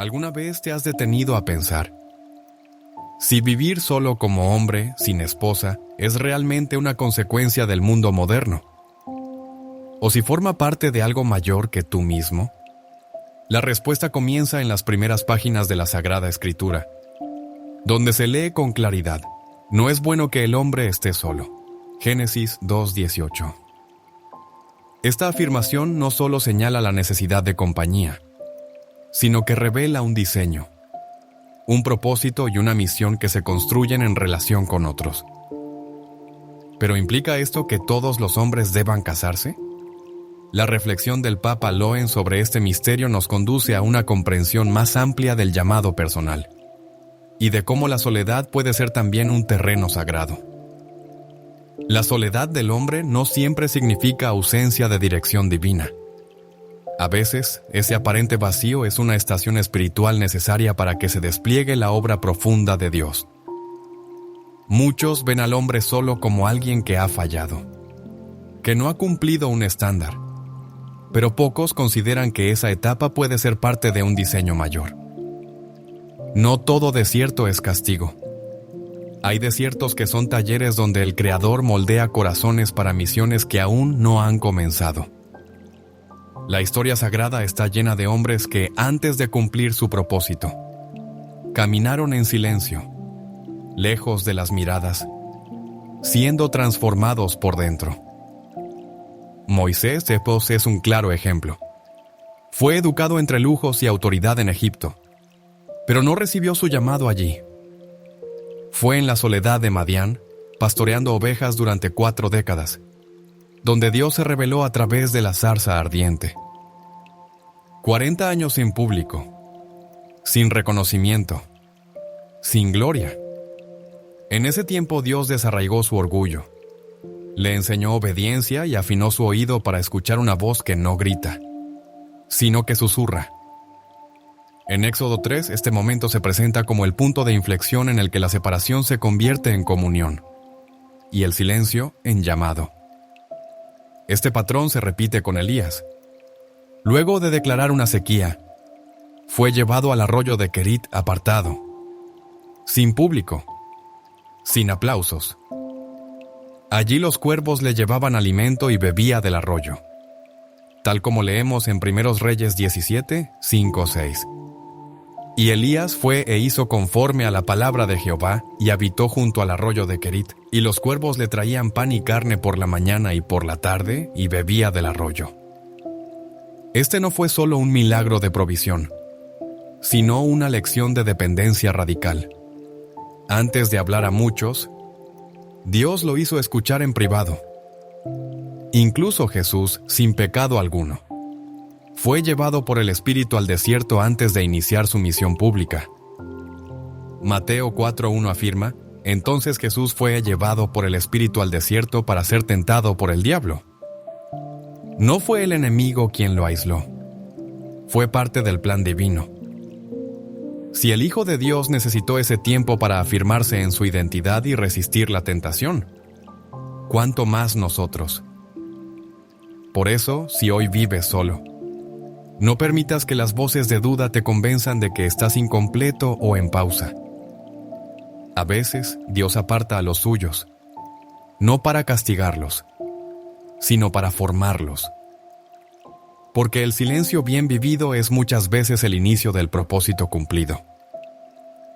¿Alguna vez te has detenido a pensar si vivir solo como hombre, sin esposa, es realmente una consecuencia del mundo moderno? ¿O si forma parte de algo mayor que tú mismo? La respuesta comienza en las primeras páginas de la Sagrada Escritura, donde se lee con claridad: no es bueno que el hombre esté solo. Génesis 2:18. Esta afirmación no solo señala la necesidad de compañía, sino que revela un diseño, un propósito y una misión que se construyen en relación con otros. ¿Pero implica esto que todos los hombres deban casarse? La reflexión del Papa Loen sobre este misterio nos conduce a una comprensión más amplia del llamado personal y de cómo la soledad puede ser también un terreno sagrado. La soledad del hombre no siempre significa ausencia de dirección divina. A veces, ese aparente vacío es una estación espiritual necesaria para que se despliegue la obra profunda de Dios. Muchos ven al hombre solo como alguien que ha fallado, que no ha cumplido un estándar, pero pocos consideran que esa etapa puede ser parte de un diseño mayor. No todo desierto es castigo. Hay desiertos que son talleres donde el Creador moldea corazones para misiones que aún no han comenzado. La historia sagrada está llena de hombres que, antes de cumplir su propósito, caminaron en silencio, lejos de las miradas, siendo transformados por dentro. Moisés es un claro ejemplo. Fue educado entre lujos y autoridad en Egipto, pero no recibió su llamado allí. Fue en la soledad de Madián, pastoreando ovejas durante 4 décadas, donde Dios se reveló a través de la zarza ardiente. 40 años sin público, sin reconocimiento, sin gloria. En ese tiempo Dios desarraigó su orgullo, le enseñó obediencia y afinó su oído para escuchar una voz que no grita, sino que susurra. En Éxodo 3, este momento se presenta como el punto de inflexión en el que la separación se convierte en comunión y el silencio en llamado. Este patrón se repite con Elías. Luego de declarar una sequía, fue llevado al arroyo de Querit apartado, sin público, sin aplausos. Allí los cuervos le llevaban alimento y bebía del arroyo, tal como leemos en 1 Reyes 17, 5-6. Y Elías fue e hizo conforme a la palabra de Jehová, y habitó junto al arroyo de Querit, y los cuervos le traían pan y carne por la mañana y por la tarde, y bebía del arroyo. Este no fue solo un milagro de provisión, sino una lección de dependencia radical. Antes de hablar a muchos, Dios lo hizo escuchar en privado. Incluso Jesús, sin pecado alguno, fue llevado por el Espíritu al desierto antes de iniciar su misión pública. Mateo 4:1 afirma: entonces Jesús fue llevado por el Espíritu al desierto para ser tentado por el diablo. No fue el enemigo quien lo aisló, fue parte del plan divino. Si el Hijo de Dios necesitó ese tiempo para afirmarse en su identidad y resistir la tentación, ¿cuánto más nosotros? Por eso, si hoy vives solo, no permitas que las voces de duda te convenzan de que estás incompleto o en pausa. A veces, Dios aparta a los suyos, no para castigarlos, sino para formarlos. Porque el silencio bien vivido es muchas veces el inicio del propósito cumplido.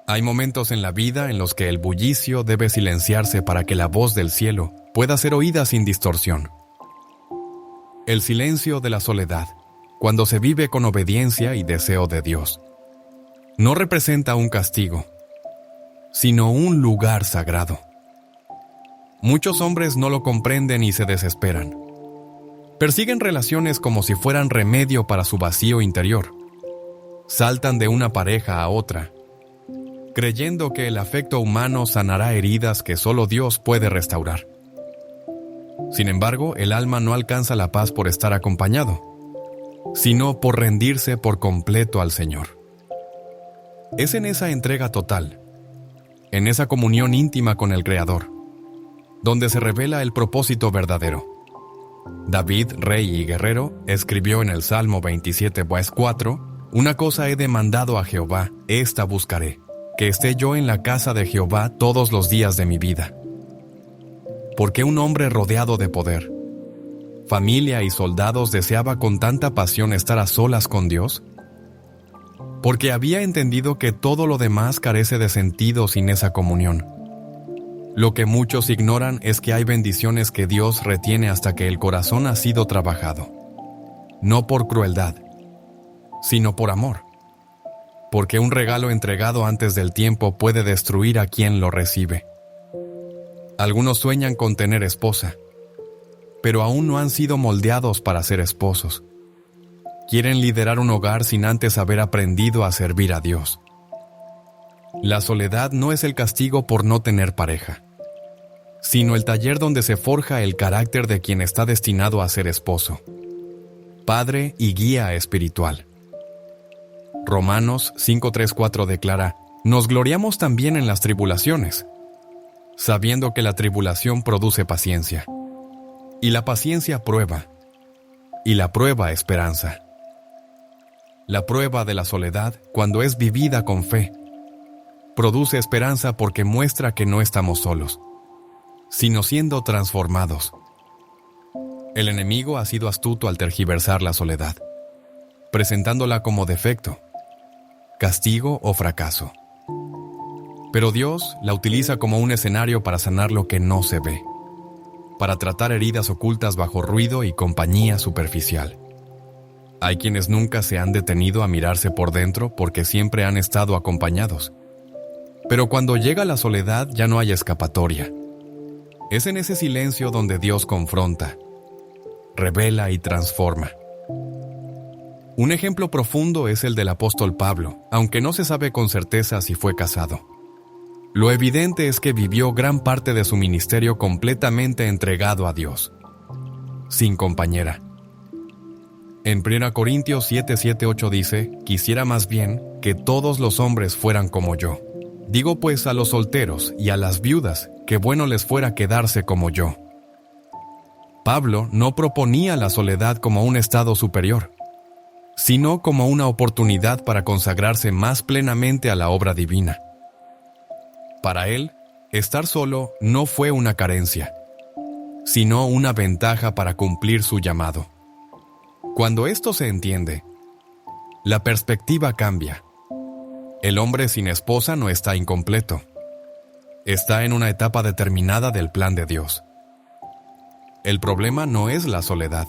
Hay momentos en la vida en los que el bullicio debe silenciarse para que la voz del cielo pueda ser oída sin distorsión. El silencio de la soledad, cuando se vive con obediencia y deseo de Dios, no representa un castigo, sino un lugar sagrado. Muchos hombres no lo comprenden y se desesperan. Persiguen relaciones como si fueran remedio para su vacío interior. Saltan de una pareja a otra, creyendo que el afecto humano sanará heridas que solo Dios puede restaurar. Sin embargo, el alma no alcanza la paz por estar acompañado, sino por rendirse por completo al Señor. Es en esa entrega total, en esa comunión íntima con el Creador, donde se revela el propósito verdadero. David, rey y guerrero, escribió en el Salmo 27:4 Una cosa he demandado a Jehová, esta buscaré, que esté yo en la casa de Jehová todos los días de mi vida. ¿Por qué un hombre rodeado de poder, familia y soldados deseaba con tanta pasión estar a solas con Dios? Porque había entendido que todo lo demás carece de sentido sin esa comunión. Lo que muchos ignoran es que hay bendiciones que Dios retiene hasta que el corazón ha sido trabajado. No por crueldad, sino por amor. Porque un regalo entregado antes del tiempo puede destruir a quien lo recibe. Algunos sueñan con tener esposa, pero aún no han sido moldeados para ser esposos. Quieren liderar un hogar sin antes haber aprendido a servir a Dios. La soledad no es el castigo por no tener pareja, sino el taller donde se forja el carácter de quien está destinado a ser esposo, padre y guía espiritual. Romanos 5:3-4 declara: nos gloriamos también en las tribulaciones, sabiendo que la tribulación produce paciencia, y la paciencia prueba, y la prueba esperanza. La prueba de la soledad, cuando es vivida con fe, produce esperanza porque muestra que no estamos solos, sino siendo transformados. El enemigo ha sido astuto al tergiversar la soledad, presentándola como defecto, castigo o fracaso. Pero Dios la utiliza como un escenario para sanar lo que no se ve, para tratar heridas ocultas bajo ruido y compañía superficial. Hay quienes nunca se han detenido a mirarse por dentro porque siempre han estado acompañados. Pero cuando llega la soledad ya no hay escapatoria. Es en ese silencio donde Dios confronta, revela y transforma. Un ejemplo profundo es el del apóstol Pablo, aunque no se sabe con certeza si fue casado. Lo evidente es que vivió gran parte de su ministerio completamente entregado a Dios, sin compañera. En 1 Corintios 7:7-8 dice: quisiera más bien que todos los hombres fueran como yo. Digo pues a los solteros y a las viudas que bueno les fuera quedarse como yo. Pablo no proponía la soledad como un estado superior, sino como una oportunidad para consagrarse más plenamente a la obra divina. Para él, estar solo no fue una carencia, sino una ventaja para cumplir su llamado. Cuando esto se entiende, la perspectiva cambia. El hombre sin esposa no está incompleto. Está en una etapa determinada del plan de Dios. El problema no es la soledad.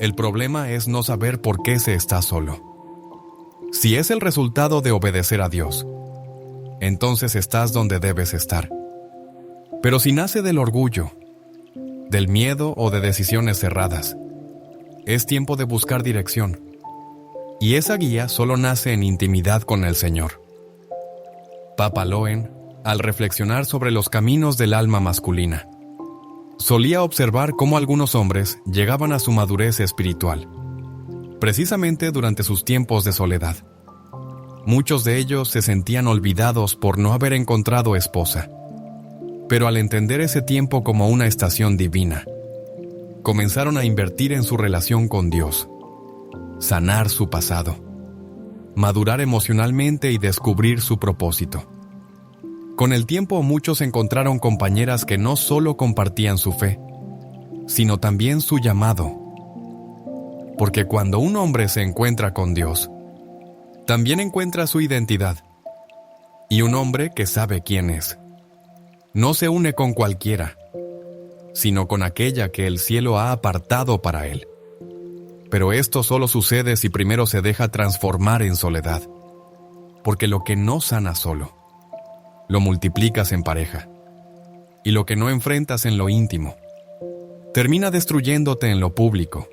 El problema es no saber por qué se está solo. Si es el resultado de obedecer a Dios, entonces estás donde debes estar. Pero si nace del orgullo, del miedo o de decisiones cerradas, es tiempo de buscar dirección. Y esa guía solo nace en intimidad con el Señor. Papa Loen, al reflexionar sobre los caminos del alma masculina, solía observar cómo algunos hombres llegaban a su madurez espiritual, precisamente durante sus tiempos de soledad. Muchos de ellos se sentían olvidados por no haber encontrado esposa, pero al entender ese tiempo como una estación divina, comenzaron a invertir en su relación con Dios, sanar su pasado, madurar emocionalmente y descubrir su propósito. Con el tiempo muchos encontraron compañeras que no solo compartían su fe, sino también su llamado. Porque cuando un hombre se encuentra con Dios, también encuentra su identidad, y un hombre que sabe quién es. No se une con cualquiera, sino con aquella que el cielo ha apartado para él. Pero esto solo sucede si primero se deja transformar en soledad, porque lo que no sana solo, lo multiplicas en pareja, y lo que no enfrentas en lo íntimo, termina destruyéndote en lo público.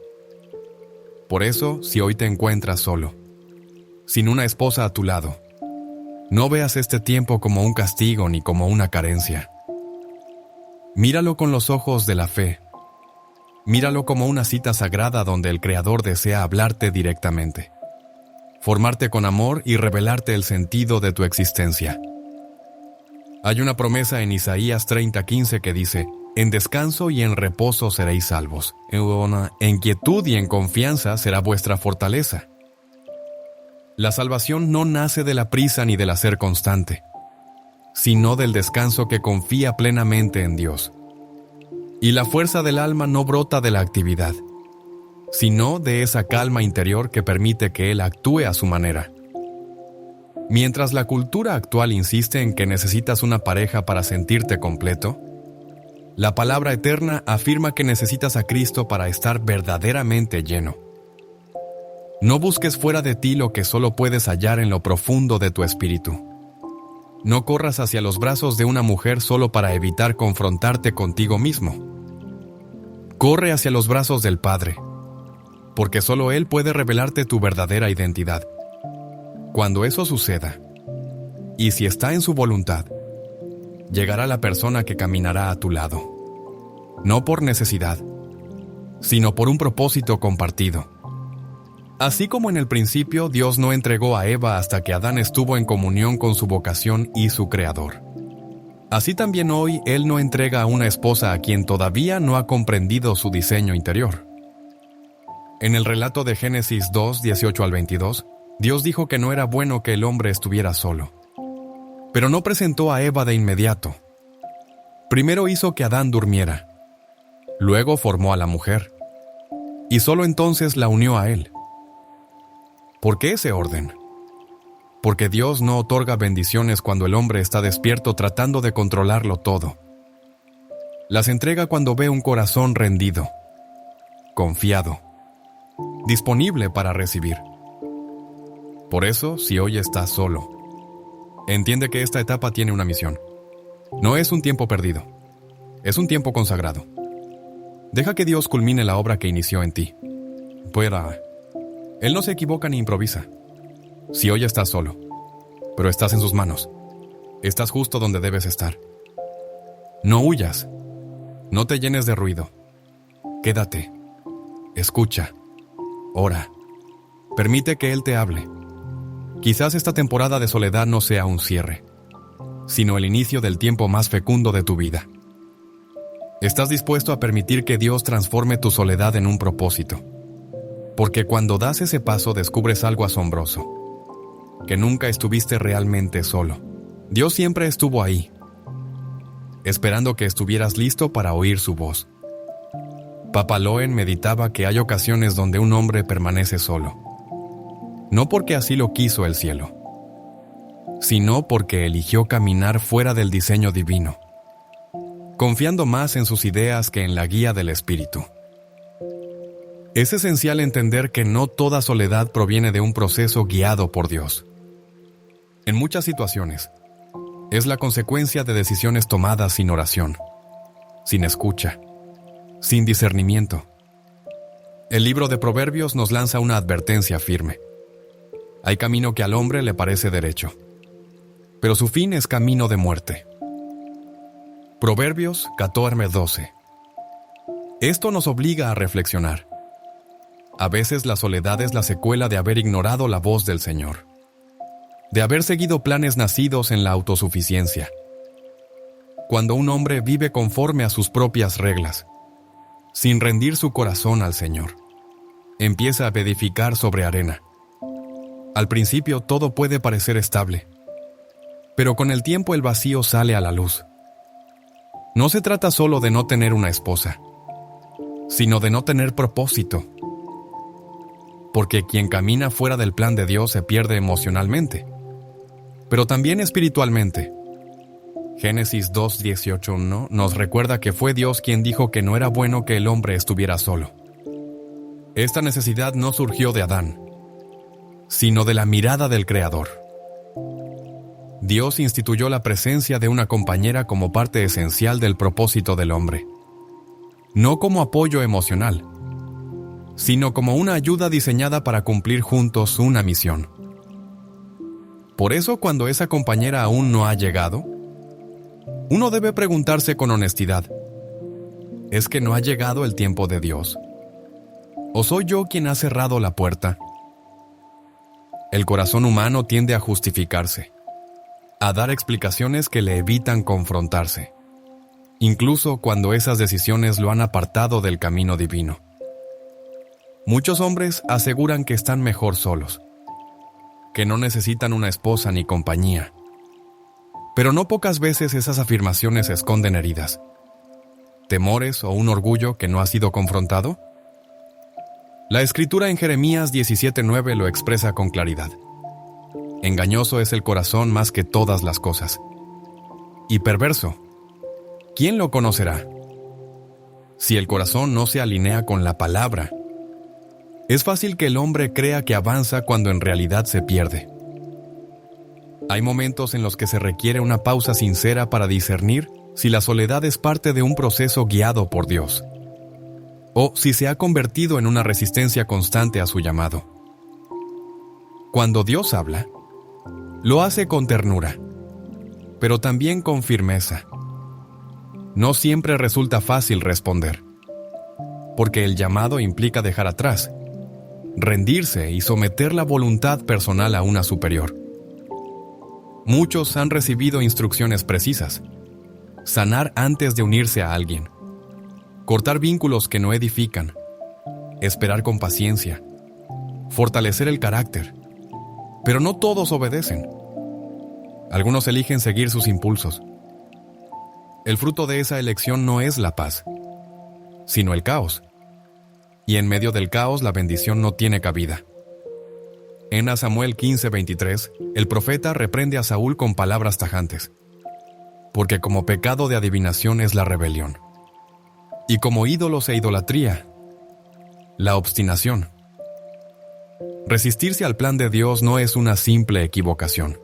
Por eso, si hoy te encuentras solo, sin una esposa a tu lado, no veas este tiempo como un castigo ni como una carencia. Míralo con los ojos de la fe. Míralo como una cita sagrada donde el Creador desea hablarte directamente, formarte con amor y revelarte el sentido de tu existencia. Hay una promesa en Isaías 30:15 que dice: en descanso y en reposo seréis salvos. En quietud y en confianza será vuestra fortaleza. La salvación no nace de la prisa ni del hacer constante, sino del descanso que confía plenamente en Dios. Y la fuerza del alma no brota de la actividad, sino de esa calma interior que permite que Él actúe a su manera. Mientras la cultura actual insiste en que necesitas una pareja para sentirte completo, la palabra eterna afirma que necesitas a Cristo para estar verdaderamente lleno. No busques fuera de ti lo que solo puedes hallar en lo profundo de tu espíritu. No corras hacia los brazos de una mujer solo para evitar confrontarte contigo mismo. Corre hacia los brazos del Padre, porque solo Él puede revelarte tu verdadera identidad. Cuando eso suceda, y si está en su voluntad, llegará la persona que caminará a tu lado, no por necesidad, sino por un propósito compartido. Así como en el principio Dios no entregó a Eva hasta que Adán estuvo en comunión con su vocación y su Creador, así también hoy Él no entrega a una esposa a quien todavía no ha comprendido su diseño interior. En el relato de Génesis 2, 18 al 22, Dios dijo que no era bueno que el hombre estuviera solo. Pero no presentó a Eva de inmediato. Primero hizo que Adán durmiera. Luego formó a la mujer. Y solo entonces la unió a él. ¿Por qué ese orden? Porque Dios no otorga bendiciones cuando el hombre está despierto tratando de controlarlo todo. Las entrega cuando ve un corazón rendido, confiado, disponible para recibir. Por eso, si hoy estás solo, entiende que esta etapa tiene una misión. No es un tiempo perdido, es un tiempo consagrado. Deja que Dios culmine la obra que inició en ti. Él no se equivoca ni improvisa. Si hoy estás solo, pero estás en sus manos, estás justo donde debes estar. No huyas, no te llenes de ruido. Quédate, escucha, ora, permite que Él te hable. Quizás esta temporada de soledad no sea un cierre, sino el inicio del tiempo más fecundo de tu vida. ¿Estás dispuesto a permitir que Dios transforme tu soledad en un propósito? Porque cuando das ese paso descubres algo asombroso, que nunca estuviste realmente solo. Dios siempre estuvo ahí, esperando que estuvieras listo para oír su voz. Papa Loen meditaba que hay ocasiones donde un hombre permanece solo, no porque así lo quiso el cielo, sino porque eligió caminar fuera del diseño divino, confiando más en sus ideas que en la guía del Espíritu. Es esencial entender que no toda soledad proviene de un proceso guiado por Dios. En muchas situaciones, es la consecuencia de decisiones tomadas sin oración, sin escucha, sin discernimiento. El libro de Proverbios nos lanza una advertencia firme. Hay camino que al hombre le parece derecho, pero su fin es camino de muerte. Proverbios 14:12. Esto nos obliga a reflexionar. A veces la soledad es la secuela de haber ignorado la voz del Señor, de haber seguido planes nacidos en la autosuficiencia. Cuando un hombre vive conforme a sus propias reglas, sin rendir su corazón al Señor, empieza a edificar sobre arena. Al principio todo puede parecer estable, pero con el tiempo el vacío sale a la luz. No se trata solo de no tener una esposa, sino de no tener propósito. Porque quien camina fuera del plan de Dios se pierde emocionalmente, pero también espiritualmente. Génesis 2:18 nos recuerda que fue Dios quien dijo que no era bueno que el hombre estuviera solo. Esta necesidad no surgió de Adán, sino de la mirada del Creador. Dios instituyó la presencia de una compañera como parte esencial del propósito del hombre, no como apoyo emocional, sino como una ayuda diseñada para cumplir juntos una misión. Por eso, cuando esa compañera aún no ha llegado, uno debe preguntarse con honestidad: ¿es que no ha llegado el tiempo de Dios? ¿O soy yo quien ha cerrado la puerta? El corazón humano tiende a justificarse, a dar explicaciones que le evitan confrontarse, incluso cuando esas decisiones lo han apartado del camino divino. Muchos hombres aseguran que están mejor solos, que no necesitan una esposa ni compañía. Pero no pocas veces esas afirmaciones esconden heridas, temores o un orgullo que no ha sido confrontado. La escritura en Jeremías 17:9 lo expresa con claridad. Engañoso es el corazón más que todas las cosas. Y perverso, ¿quién lo conocerá? Si el corazón no se alinea con la palabra, es fácil que el hombre crea que avanza cuando en realidad se pierde. Hay momentos en los que se requiere una pausa sincera para discernir si la soledad es parte de un proceso guiado por Dios, o si se ha convertido en una resistencia constante a su llamado. Cuando Dios habla, lo hace con ternura, pero también con firmeza. No siempre resulta fácil responder, porque el llamado implica dejar atrás, rendirse y someter la voluntad personal a una superior. Muchos han recibido instrucciones precisas: sanar antes de unirse a alguien, cortar vínculos que no edifican, esperar con paciencia, fortalecer el carácter. Pero no todos obedecen. Algunos eligen seguir sus impulsos. El fruto de esa elección no es la paz, sino el caos. Y en medio del caos la bendición no tiene cabida. En Samuel 15:23, el profeta reprende a Saúl con palabras tajantes. Porque como pecado de adivinación es la rebelión, y como ídolos e idolatría, la obstinación. Resistirse al plan de Dios no es una simple equivocación.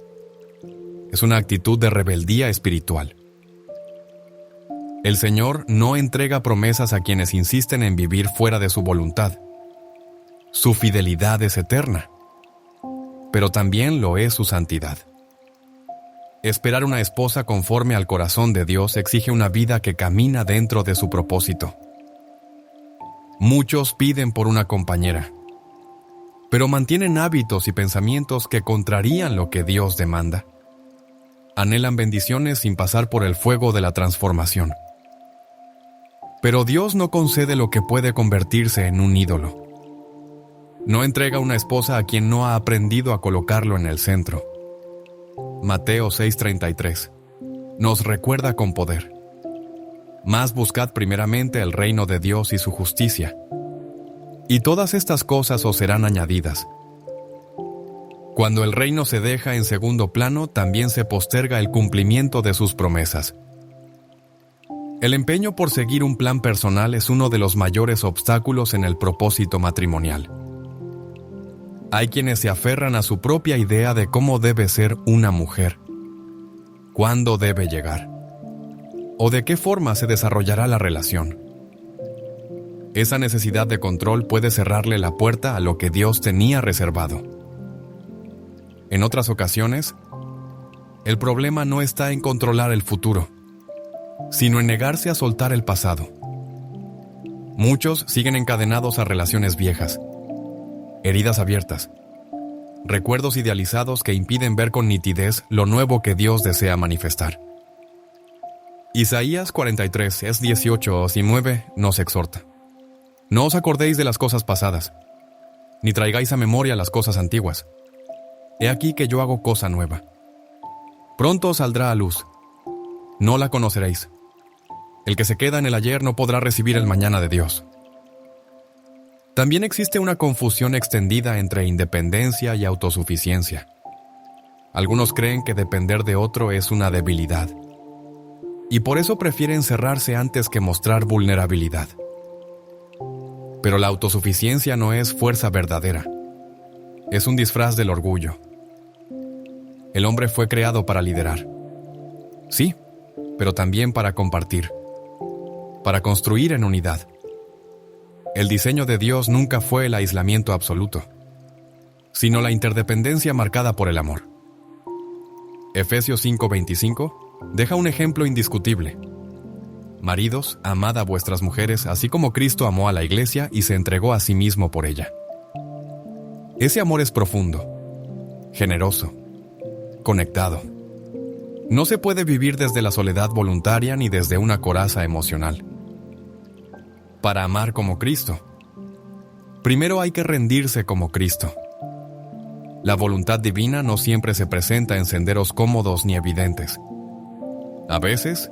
Es una actitud de rebeldía espiritual. El Señor no entrega promesas a quienes insisten en vivir fuera de su voluntad. Su fidelidad es eterna, pero también lo es su santidad. Esperar una esposa conforme al corazón de Dios exige una vida que camina dentro de su propósito. Muchos piden por una compañera, pero mantienen hábitos y pensamientos que contrarían lo que Dios demanda. Anhelan bendiciones sin pasar por el fuego de la transformación. Pero Dios no concede lo que puede convertirse en un ídolo. No entrega una esposa a quien no ha aprendido a colocarlo en el centro. Mateo 6:33 nos recuerda con poder: Mas buscad primeramente el reino de Dios y su justicia, y todas estas cosas os serán añadidas. Cuando el reino se deja en segundo plano, también se posterga el cumplimiento de sus promesas. El empeño por seguir un plan personal es uno de los mayores obstáculos en el propósito matrimonial. Hay quienes se aferran a su propia idea de cómo debe ser una mujer, cuándo debe llegar, o de qué forma se desarrollará la relación. Esa necesidad de control puede cerrarle la puerta a lo que Dios tenía reservado. En otras ocasiones, el problema no está en controlar el futuro, sino en negarse a soltar el pasado. Muchos siguen encadenados a relaciones viejas, heridas abiertas, recuerdos idealizados que impiden ver con nitidez lo nuevo que Dios desea manifestar. Isaías 43, 18 y 9 nos exhorta: No os acordéis de las cosas pasadas, ni traigáis a memoria las cosas antiguas. He aquí que yo hago cosa nueva. Pronto saldrá a luz. No la conoceréis. El que se queda en el ayer no podrá recibir el mañana de Dios. También existe una confusión extendida entre independencia y autosuficiencia. Algunos creen que depender de otro es una debilidad, y por eso prefieren cerrarse antes que mostrar vulnerabilidad. Pero la autosuficiencia no es fuerza verdadera. Es un disfraz del orgullo. El hombre fue creado para liderar. Sí, pero también para compartir, para construir en unidad. El diseño de Dios nunca fue el aislamiento absoluto, sino la interdependencia marcada por el amor. Efesios 5:25 deja un ejemplo indiscutible. Maridos, amad a vuestras mujeres, así como Cristo amó a la iglesia y se entregó a sí mismo por ella. Ese amor es profundo, generoso, conectado. No se puede vivir desde la soledad voluntaria ni desde una coraza emocional. Para amar como Cristo, primero hay que rendirse como Cristo. La voluntad divina no siempre se presenta en senderos cómodos ni evidentes. A veces,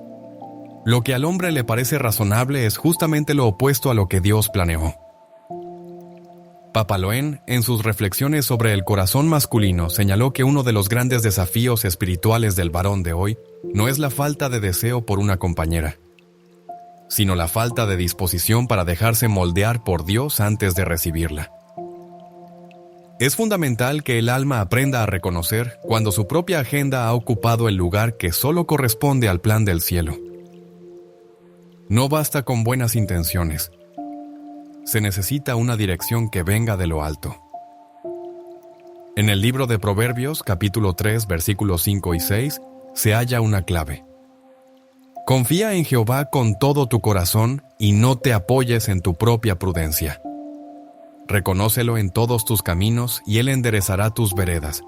lo que al hombre le parece razonable es justamente lo opuesto a lo que Dios planeó. Papaloen, en sus reflexiones sobre el corazón masculino, señaló que uno de los grandes desafíos espirituales del varón de hoy no es la falta de deseo por una compañera, sino la falta de disposición para dejarse moldear por Dios antes de recibirla. Es fundamental que el alma aprenda a reconocer cuando su propia agenda ha ocupado el lugar que solo corresponde al plan del cielo. No basta con buenas intenciones. Se necesita una dirección que venga de lo alto. En el libro de Proverbios, capítulo 3, versículos 5 y 6, se halla una clave. Confía en Jehová con todo tu corazón y no te apoyes en tu propia prudencia. Reconócelo en todos tus caminos y Él enderezará tus veredas.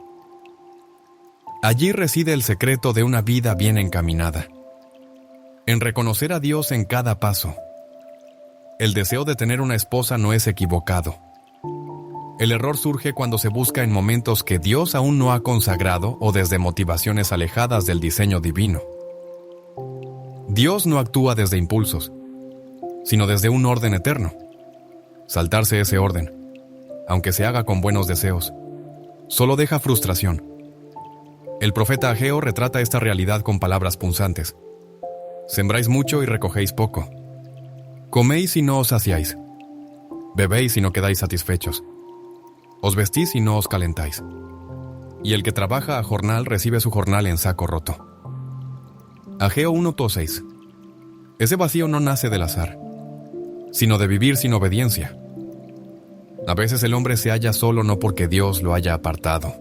Allí reside el secreto de una vida bien encaminada. En reconocer a Dios en cada paso. El deseo de tener una esposa no es equivocado. El error surge cuando se busca en momentos que Dios aún no ha consagrado o desde motivaciones alejadas del diseño divino. Dios no actúa desde impulsos, sino desde un orden eterno. Saltarse ese orden, aunque se haga con buenos deseos, solo deja frustración. El profeta Ageo retrata esta realidad con palabras punzantes. Sembráis mucho y recogéis poco. Coméis y no os saciáis. Bebéis y no quedáis satisfechos. Os vestís y no os calentáis. Y el que trabaja a jornal recibe su jornal en saco roto. Ageo 1:6. Ese vacío no nace del azar, sino de vivir sin obediencia. A veces el hombre se halla solo no porque Dios lo haya apartado,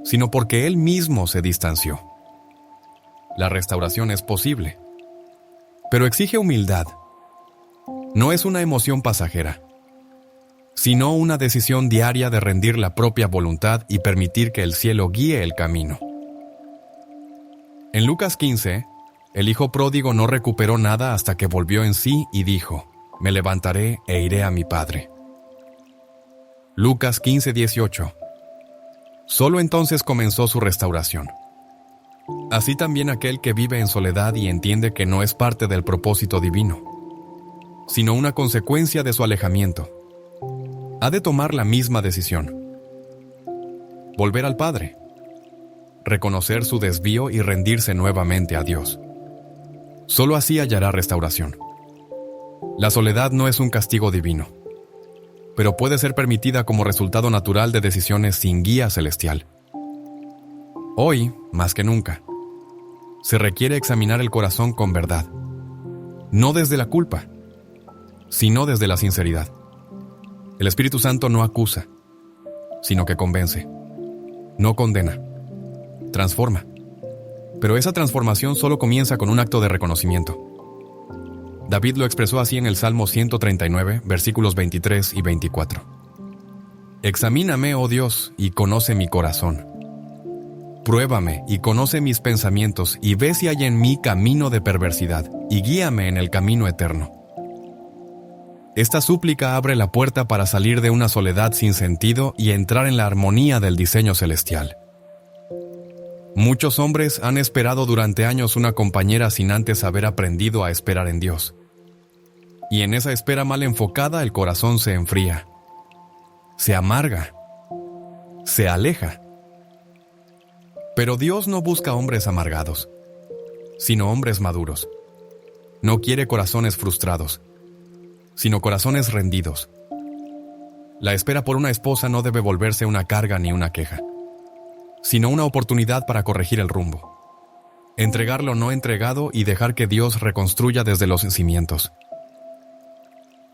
sino porque él mismo se distanció. La restauración es posible, pero exige humildad. No es una emoción pasajera, sino una decisión diaria de rendir la propia voluntad y permitir que el cielo guíe el camino. En Lucas 15, el hijo pródigo no recuperó nada hasta que volvió en sí y dijo: me levantaré e iré a mi padre. Lucas 15:18. Solo entonces comenzó su restauración. Así también aquel que vive en soledad y entiende que no es parte del propósito divino, sino una consecuencia de su alejamiento, ha de tomar la misma decisión. Volver al Padre, reconocer su desvío y rendirse nuevamente a Dios. Solo así hallará restauración. La soledad no es un castigo divino, pero puede ser permitida como resultado natural de decisiones sin guía celestial. Hoy, más que nunca, se requiere examinar el corazón con verdad, no desde la culpa, sino desde la sinceridad. El Espíritu Santo no acusa, sino que convence, no condena, transforma. Pero esa transformación solo comienza con un acto de reconocimiento. David lo expresó así en el Salmo 139, versículos 23 y 24. Examíname, oh Dios, y conoce mi corazón. Pruébame y conoce mis pensamientos y ve si hay en mí camino de perversidad y guíame en el camino eterno. Esta súplica abre la puerta para salir de una soledad sin sentido y entrar en la armonía del diseño celestial. Muchos hombres han esperado durante años una compañera sin antes haber aprendido a esperar en Dios. Y en esa espera mal enfocada el corazón se enfría, se amarga, se aleja. Pero Dios no busca hombres amargados, sino hombres maduros. No quiere corazones frustrados, sino corazones rendidos. La espera por una esposa no debe volverse una carga ni una queja, sino una oportunidad para corregir el rumbo. Entregar lo no entregado y dejar que Dios reconstruya desde los cimientos.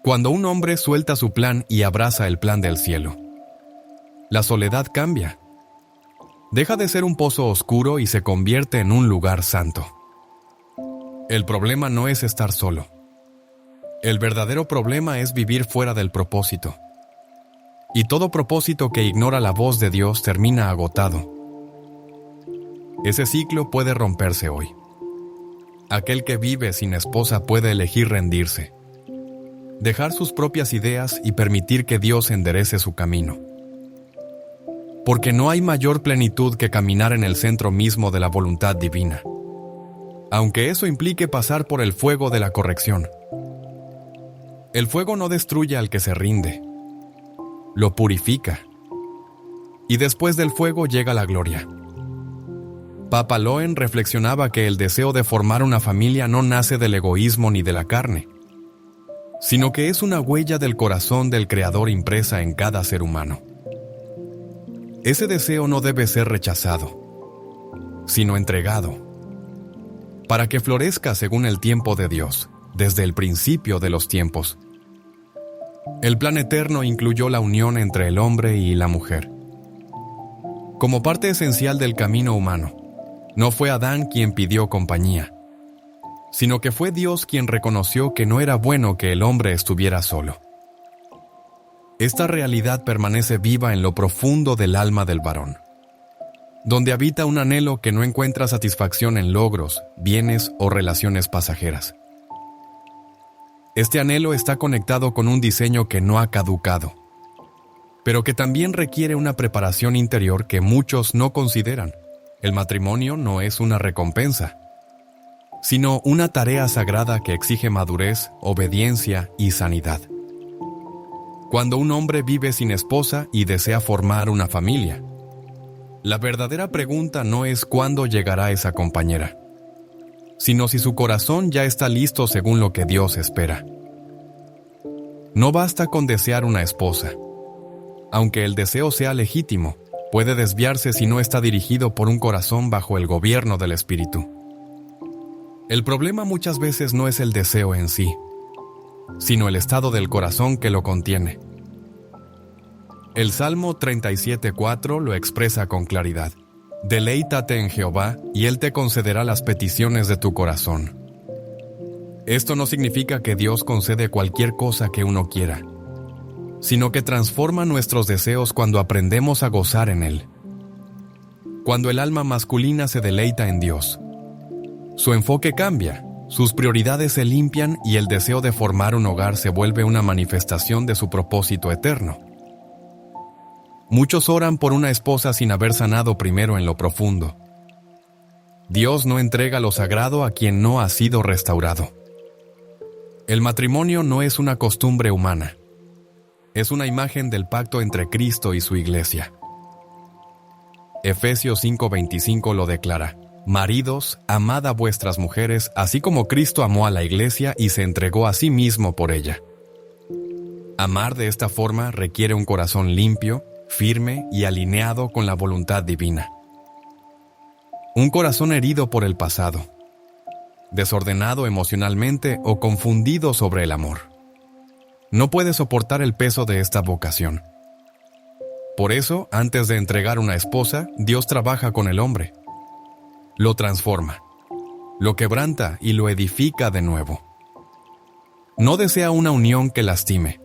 Cuando un hombre suelta su plan y abraza el plan del cielo, la soledad cambia. Deja de ser un pozo oscuro y se convierte en un lugar santo. El problema no es estar solo. El verdadero problema es vivir fuera del propósito. Y todo propósito que ignora la voz de Dios termina agotado. Ese ciclo puede romperse hoy. Aquel que vive sin esposa puede elegir rendirse, dejar sus propias ideas y permitir que Dios enderece su camino. porque no hay mayor plenitud que caminar en el centro mismo de la voluntad divina, aunque eso implique pasar por el fuego de la corrección. El fuego no destruye al que se rinde, lo purifica, y después del fuego llega la gloria. Papa Loen reflexionaba que el deseo de formar una familia no nace del egoísmo ni de la carne, sino que es una huella del corazón del Creador impresa en cada ser humano. Ese deseo no debe ser rechazado, sino entregado, para que florezca según el tiempo de Dios, desde el principio de los tiempos. El plan eterno incluyó la unión entre el hombre y la mujer. Como parte esencial del camino humano, no fue Adán quien pidió compañía, sino que fue Dios quien reconoció que no era bueno que el hombre estuviera solo. Esta realidad permanece viva en lo profundo del alma del varón, donde habita un anhelo que no encuentra satisfacción en logros, bienes o relaciones pasajeras. Este anhelo está conectado con un diseño que no ha caducado, pero que también requiere una preparación interior que muchos no consideran. El matrimonio no es una recompensa, sino una tarea sagrada que exige madurez, obediencia y sanidad. Cuando un hombre vive sin esposa y desea formar una familia, la verdadera pregunta no es cuándo llegará esa compañera, sino si su corazón ya está listo según lo que Dios espera. No basta con desear una esposa. Aunque el deseo sea legítimo, puede desviarse si no está dirigido por un corazón bajo el gobierno del Espíritu. El problema muchas veces no es el deseo en sí, sino el estado del corazón que lo contiene. El Salmo 37:4 lo expresa con claridad. Deleítate en Jehová, y Él te concederá las peticiones de tu corazón. Esto no significa que Dios concede cualquier cosa que uno quiera, sino que transforma nuestros deseos cuando aprendemos a gozar en Él. Cuando el alma masculina se deleita en Dios, su enfoque cambia, sus prioridades se limpian y el deseo de formar un hogar se vuelve una manifestación de su propósito eterno. Muchos oran por una esposa sin haber sanado primero en lo profundo. Dios no entrega lo sagrado a quien no ha sido restaurado. El matrimonio no es una costumbre humana. Es una imagen del pacto entre Cristo y su iglesia. Efesios 5:25 lo declara: Maridos, amad a vuestras mujeres, así como Cristo amó a la iglesia y se entregó a sí mismo por ella. Amar de esta forma requiere un corazón limpio, firme y alineado con la voluntad divina. Un corazón herido por el pasado, desordenado emocionalmente o confundido sobre el amor, no puede soportar el peso de esta vocación. Por eso, antes de entregar una esposa, Dios trabaja con el hombre. Lo transforma, lo quebranta y lo edifica de nuevo. No desea una unión que lastime,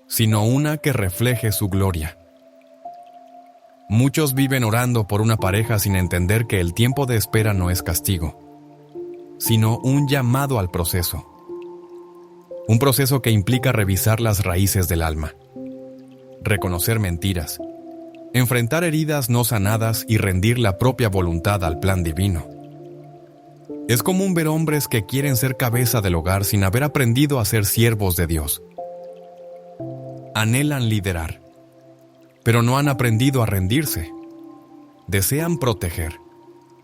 sino una que refleje su gloria. Muchos viven orando por una pareja sin entender que el tiempo de espera no es castigo, sino un llamado al proceso. Un proceso que implica revisar las raíces del alma, reconocer mentiras, enfrentar heridas no sanadas y rendir la propia voluntad al plan divino. Es común ver hombres que quieren ser cabeza del hogar sin haber aprendido a ser siervos de Dios. Anhelan liderar, pero no han aprendido a rendirse. Desean proteger,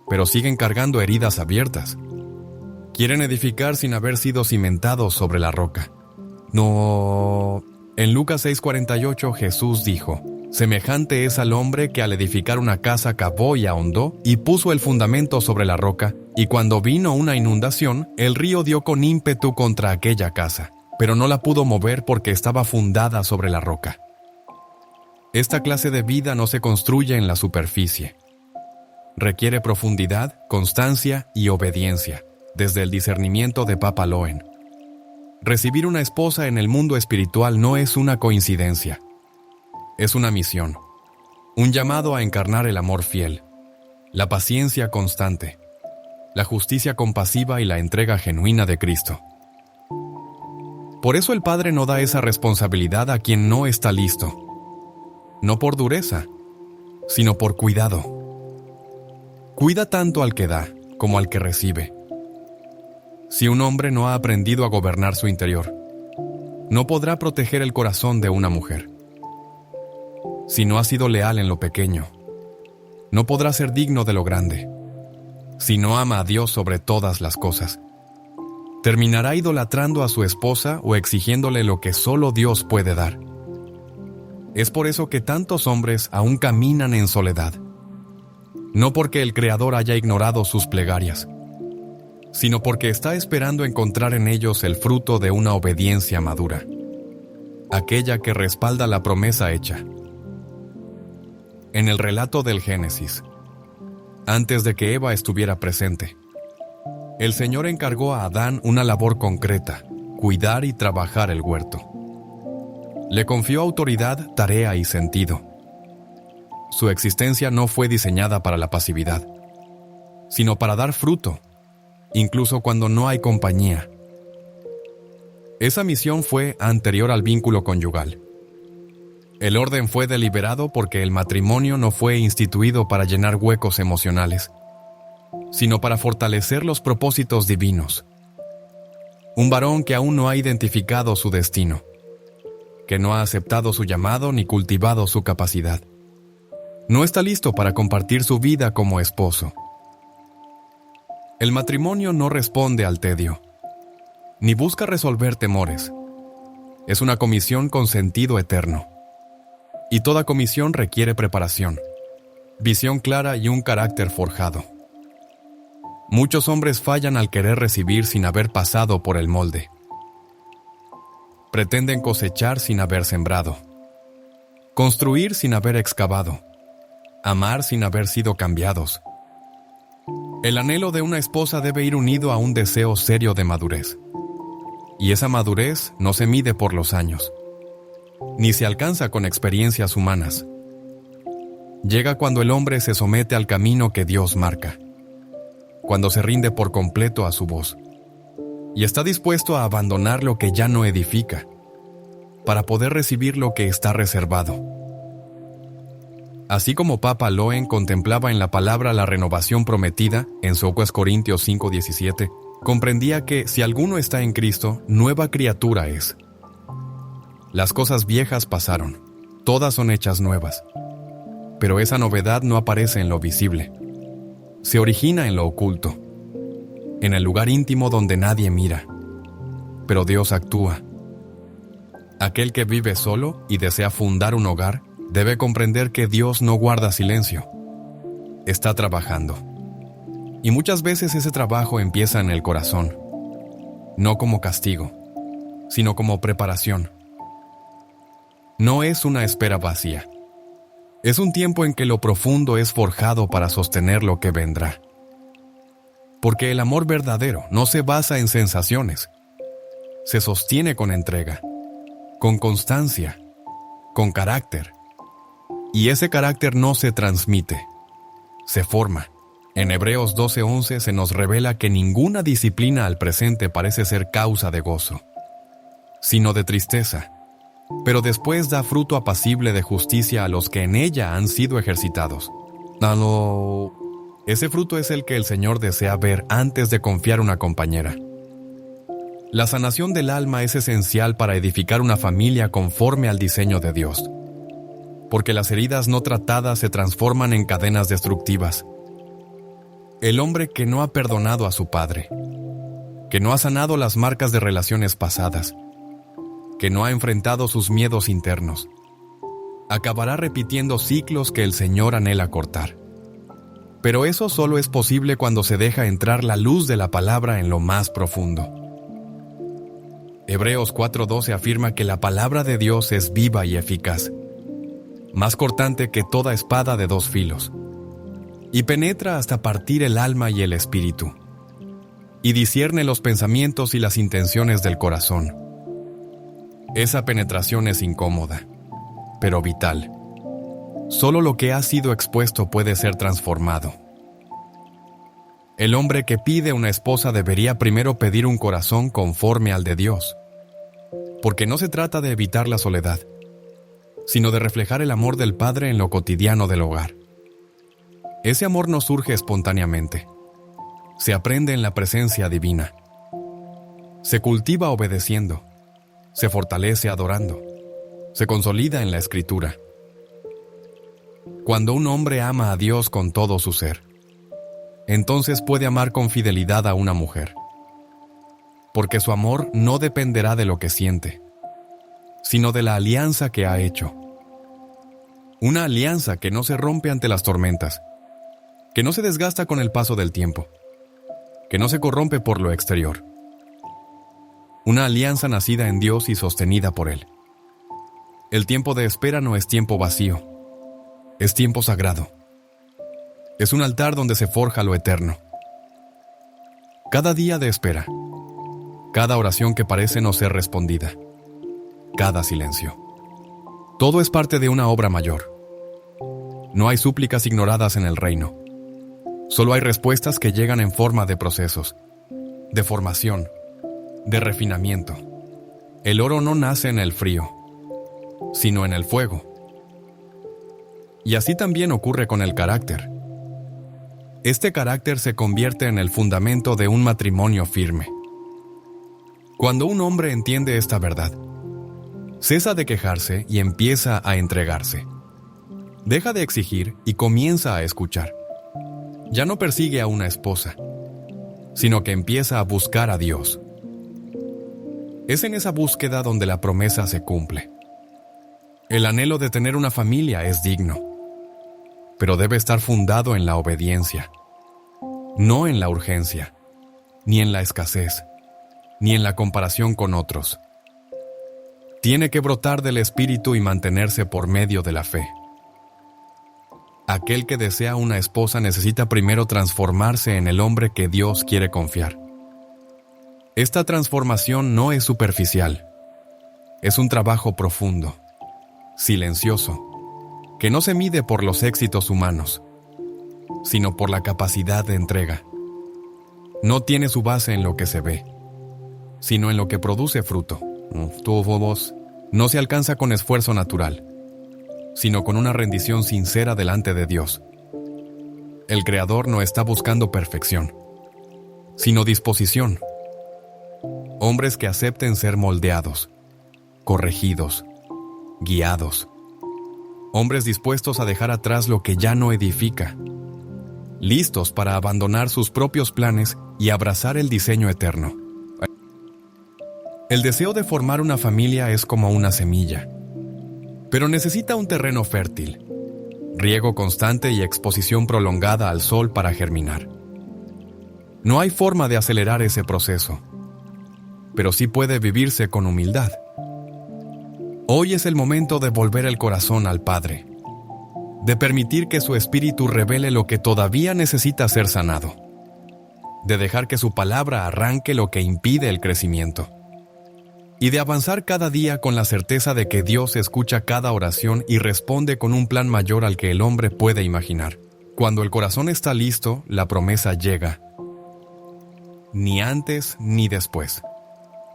pero siguen cargando heridas abiertas. Quieren edificar sin haber sido cimentados sobre la roca. No. En Lucas 6:48 Jesús dijo: Semejante es al hombre que al edificar una casa cavó y ahondó y puso el fundamento sobre la roca, y cuando vino una inundación, el río dio con ímpetu contra aquella casa, pero no la pudo mover porque estaba fundada sobre la roca. Esta clase de vida no se construye en la superficie. Requiere profundidad, constancia y obediencia, desde el discernimiento de Papa Loen. Recibir una esposa en el mundo espiritual no es una coincidencia. Es una misión, un llamado a encarnar el amor fiel, la paciencia constante, la justicia compasiva y la entrega genuina de Cristo. Por eso el Padre no da esa responsabilidad a quien no está listo. No por dureza, sino por cuidado. Cuida tanto al que da como al que recibe. Si un hombre no ha aprendido a gobernar su interior, no podrá proteger el corazón de una mujer. Si no ha sido leal en lo pequeño, no podrá ser digno de lo grande. Si no ama a Dios sobre todas las cosas, terminará idolatrando a su esposa o exigiéndole lo que solo Dios puede dar. Es por eso que tantos hombres aún caminan en soledad. No porque el Creador haya ignorado sus plegarias, sino porque está esperando encontrar en ellos el fruto de una obediencia madura, aquella que respalda la promesa hecha. En el relato del Génesis, antes de que Eva estuviera presente, el Señor encargó a Adán una labor concreta: cuidar y trabajar el huerto. Le confió autoridad, tarea y sentido. Su existencia no fue diseñada para la pasividad, sino para dar fruto, incluso cuando no hay compañía. Esa misión fue anterior al vínculo conyugal. El orden fue deliberado porque el matrimonio no fue instituido para llenar huecos emocionales, sino para fortalecer los propósitos divinos. Un varón que aún no ha identificado su destino, que no ha aceptado su llamado ni cultivado su capacidad, no está listo para compartir su vida como esposo. El matrimonio no responde al tedio, ni busca resolver temores. Es una comisión con sentido eterno. Y toda comisión requiere preparación, visión clara y un carácter forjado. Muchos hombres fallan al querer recibir sin haber pasado por el molde. Pretenden cosechar sin haber sembrado, construir sin haber excavado, amar sin haber sido cambiados. El anhelo de una esposa debe ir unido a un deseo serio de madurez. Y esa madurez no se mide por los años, ni se alcanza con experiencias humanas. Llega cuando el hombre se somete al camino que Dios marca, cuando se rinde por completo a su voz, y está dispuesto a abandonar lo que ya no edifica, para poder recibir lo que está reservado. Así como Papa Loen contemplaba en la palabra la renovación prometida, en 2 Corintios 5:17, comprendía que si alguno está en Cristo, nueva criatura es. Las cosas viejas pasaron, todas son hechas nuevas. Pero esa novedad no aparece en lo visible. Se origina en lo oculto, en el lugar íntimo donde nadie mira. Pero Dios actúa. Aquel que vive solo y desea fundar un hogar, debe comprender que Dios no guarda silencio. Está trabajando. Y muchas veces ese trabajo empieza en el corazón, no como castigo, sino como preparación. No es una espera vacía. Es un tiempo en que lo profundo es forjado para sostener lo que vendrá. Porque el amor verdadero no se basa en sensaciones. Se sostiene con entrega, con constancia, con carácter. Y ese carácter no se transmite, se forma. En Hebreos 12:11 se nos revela que ninguna disciplina al presente parece ser causa de gozo, sino de tristeza, pero después da fruto apacible de justicia a los que en ella han sido ejercitados. Ese fruto es el que el Señor desea ver antes de confiar una compañera. La sanación del alma es esencial para edificar una familia conforme al diseño de Dios, porque las heridas no tratadas se transforman en cadenas destructivas. El hombre que no ha perdonado a su padre, que no ha sanado las marcas de relaciones pasadas, que no ha enfrentado sus miedos internos, acabará repitiendo ciclos que el Señor anhela cortar. Pero eso solo es posible cuando se deja entrar la luz de la palabra en lo más profundo. Hebreos 4:12 afirma que la palabra de Dios es viva y eficaz, más cortante que toda espada de dos filos, y penetra hasta partir el alma y el espíritu, y discierne los pensamientos y las intenciones del corazón. Esa penetración es incómoda, pero vital. Solo lo que ha sido expuesto puede ser transformado. El hombre que pide una esposa debería primero pedir un corazón conforme al de Dios, porque no se trata de evitar la soledad, sino de reflejar el amor del Padre en lo cotidiano del hogar. Ese amor no surge espontáneamente. Se aprende en la presencia divina. Se cultiva obedeciendo. Se fortalece adorando. Se consolida en la Escritura. Cuando un hombre ama a Dios con todo su ser, entonces puede amar con fidelidad a una mujer, porque su amor no dependerá de lo que siente, sino de la alianza que ha hecho. Una alianza que no se rompe ante las tormentas, que no se desgasta con el paso del tiempo, que no se corrompe por lo exterior. Una alianza nacida en Dios y sostenida por Él. El tiempo de espera no es tiempo vacío, es tiempo sagrado. Es un altar donde se forja lo eterno. Cada día de espera, cada oración que parece no ser respondida, cada silencio. Todo es parte de una obra mayor. No hay súplicas ignoradas en el reino. Solo hay respuestas que llegan en forma de procesos, de formación, de refinamiento. El oro no nace en el frío, sino en el fuego. Y así también ocurre con el carácter. Este carácter se convierte en el fundamento de un matrimonio firme. Cuando un hombre entiende esta verdad, cesa de quejarse y empieza a entregarse. Deja de exigir y comienza a escuchar. Ya no persigue a una esposa, sino que empieza a buscar a Dios. Es en esa búsqueda donde la promesa se cumple. El anhelo de tener una familia es digno, pero debe estar fundado en la obediencia, no en la urgencia, ni en la escasez, ni en la comparación con otros. Tiene que brotar del espíritu y mantenerse por medio de la fe. Aquel que desea una esposa necesita primero transformarse en el hombre que Dios quiere confiar. Esta transformación no es superficial, es un trabajo profundo, silencioso, que no se mide por los éxitos humanos, sino por la capacidad de entrega. No tiene su base en lo que se ve, sino en lo que produce fruto. No se alcanza con esfuerzo natural, sino con una rendición sincera delante de Dios. El Creador no está buscando perfección, sino disposición. Hombres que acepten ser moldeados, corregidos, guiados. Hombres dispuestos a dejar atrás lo que ya no edifica, listos para abandonar sus propios planes y abrazar el diseño eterno. El deseo de formar una familia es como una semilla, pero necesita un terreno fértil, riego constante y exposición prolongada al sol para germinar. No hay forma de acelerar ese proceso, pero sí puede vivirse con humildad. Hoy es el momento de volver el corazón al Padre, de permitir que su Espíritu revele lo que todavía necesita ser sanado, de dejar que su palabra arranque lo que impide el crecimiento, y de avanzar cada día con la certeza de que Dios escucha cada oración y responde con un plan mayor al que el hombre puede imaginar. Cuando el corazón está listo, la promesa llega. Ni antes ni después,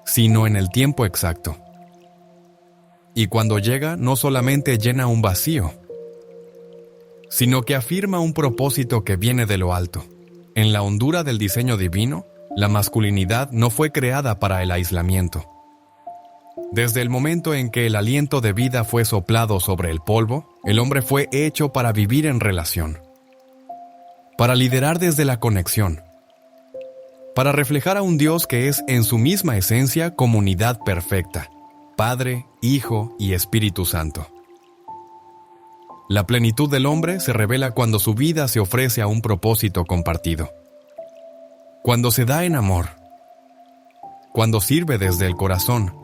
sino en el tiempo exacto. Y cuando llega, no solamente llena un vacío, sino que afirma un propósito que viene de lo alto. En la hondura del diseño divino, la masculinidad no fue creada para el aislamiento. Desde el momento en que el aliento de vida fue soplado sobre el polvo, el hombre fue hecho para vivir en relación, para liderar desde la conexión, para reflejar a un Dios que es en su misma esencia comunidad perfecta, Padre, Hijo y Espíritu Santo. La plenitud del hombre se revela cuando su vida se ofrece a un propósito compartido, cuando se da en amor, cuando sirve desde el corazón.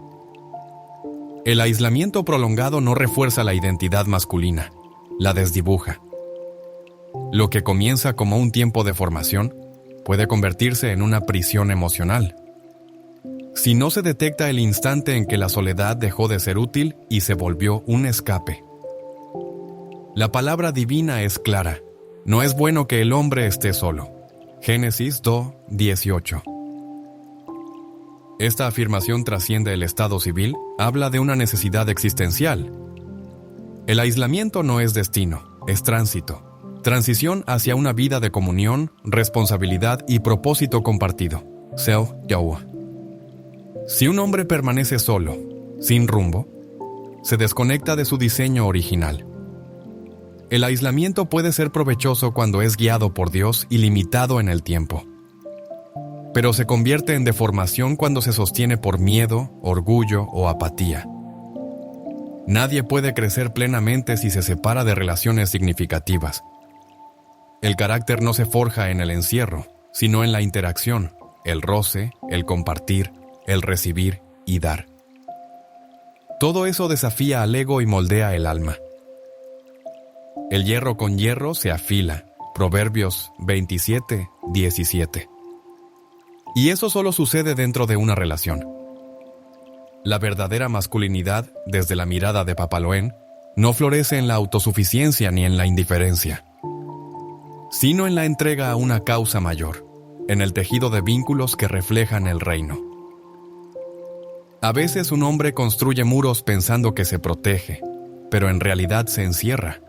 El aislamiento prolongado no refuerza la identidad masculina, la desdibuja. Lo que comienza como un tiempo de formación puede convertirse en una prisión emocional, si no se detecta el instante en que la soledad dejó de ser útil y se volvió un escape. La palabra divina es clara: no es bueno que el hombre esté solo. Génesis 2:18. Esta afirmación trasciende el estado civil, habla de una necesidad existencial. El aislamiento no es destino, es tránsito. Transición hacia una vida de comunión, responsabilidad y propósito compartido. Seo Yawa. Si un hombre permanece solo, sin rumbo, se desconecta de su diseño original. El aislamiento puede ser provechoso cuando es guiado por Dios y limitado en el tiempo. Pero se convierte en deformación cuando se sostiene por miedo, orgullo o apatía. Nadie puede crecer plenamente si se separa de relaciones significativas. El carácter no se forja en el encierro, sino en la interacción, el roce, el compartir, el recibir y dar. Todo eso desafía al ego y moldea el alma. El hierro con hierro se afila. Proverbios 27:17. Y eso solo sucede dentro de una relación. La verdadera masculinidad, desde la mirada de Papaloén, no florece en la autosuficiencia ni en la indiferencia, sino en la entrega a una causa mayor, en el tejido de vínculos que reflejan el reino. A veces un hombre construye muros pensando que se protege, pero en realidad se encierra.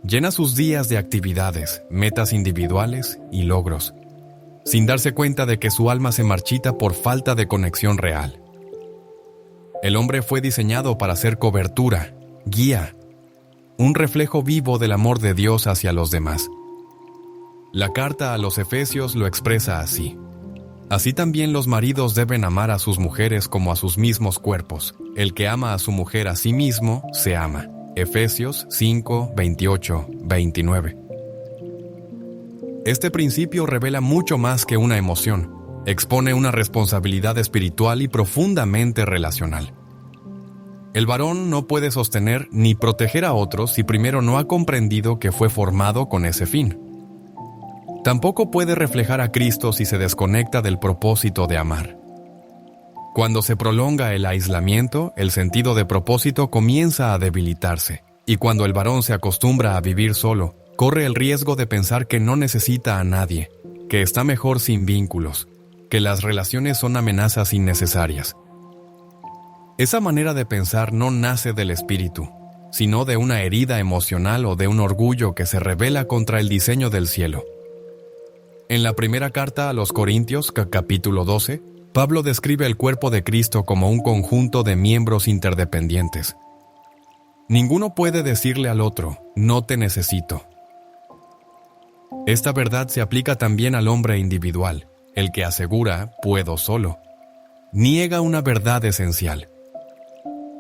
Llena sus días de actividades, metas individuales y logros, sin darse cuenta de que su alma se marchita por falta de conexión real. El hombre fue diseñado para ser cobertura, guía, un reflejo vivo del amor de Dios hacia los demás. La carta a los Efesios lo expresa así. Así también los maridos deben amar a sus mujeres como a sus mismos cuerpos. El que ama a su mujer a sí mismo, se ama. Efesios 5:28-29. Este principio revela mucho más que una emoción. Expone una responsabilidad espiritual y profundamente relacional. El varón no puede sostener ni proteger a otros si primero no ha comprendido que fue formado con ese fin. Tampoco puede reflejar a Cristo si se desconecta del propósito de amar. Cuando se prolonga el aislamiento, el sentido de propósito comienza a debilitarse, y cuando el varón se acostumbra a vivir solo, corre el riesgo de pensar que no necesita a nadie, que está mejor sin vínculos, que las relaciones son amenazas innecesarias. Esa manera de pensar no nace del espíritu, sino de una herida emocional o de un orgullo que se rebela contra el diseño del cielo. En la primera carta a los Corintios, capítulo 12, Pablo describe el cuerpo de Cristo como un conjunto de miembros interdependientes. Ninguno puede decirle al otro, no te necesito. Esta verdad se aplica también al hombre individual, el que asegura, puedo solo. Niega una verdad esencial.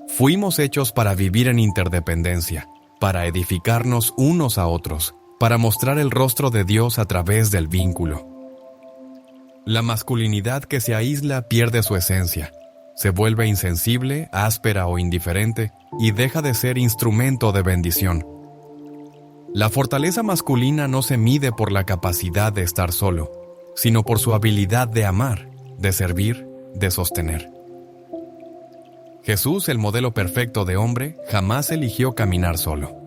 Fuimos hechos para vivir en interdependencia, para edificarnos unos a otros, para mostrar el rostro de Dios a través del vínculo. La masculinidad que se aísla pierde su esencia, se vuelve insensible, áspera o indiferente y deja de ser instrumento de bendición. La fortaleza masculina no se mide por la capacidad de estar solo, sino por su habilidad de amar, de servir, de sostener. Jesús, el modelo perfecto de hombre, jamás eligió caminar solo.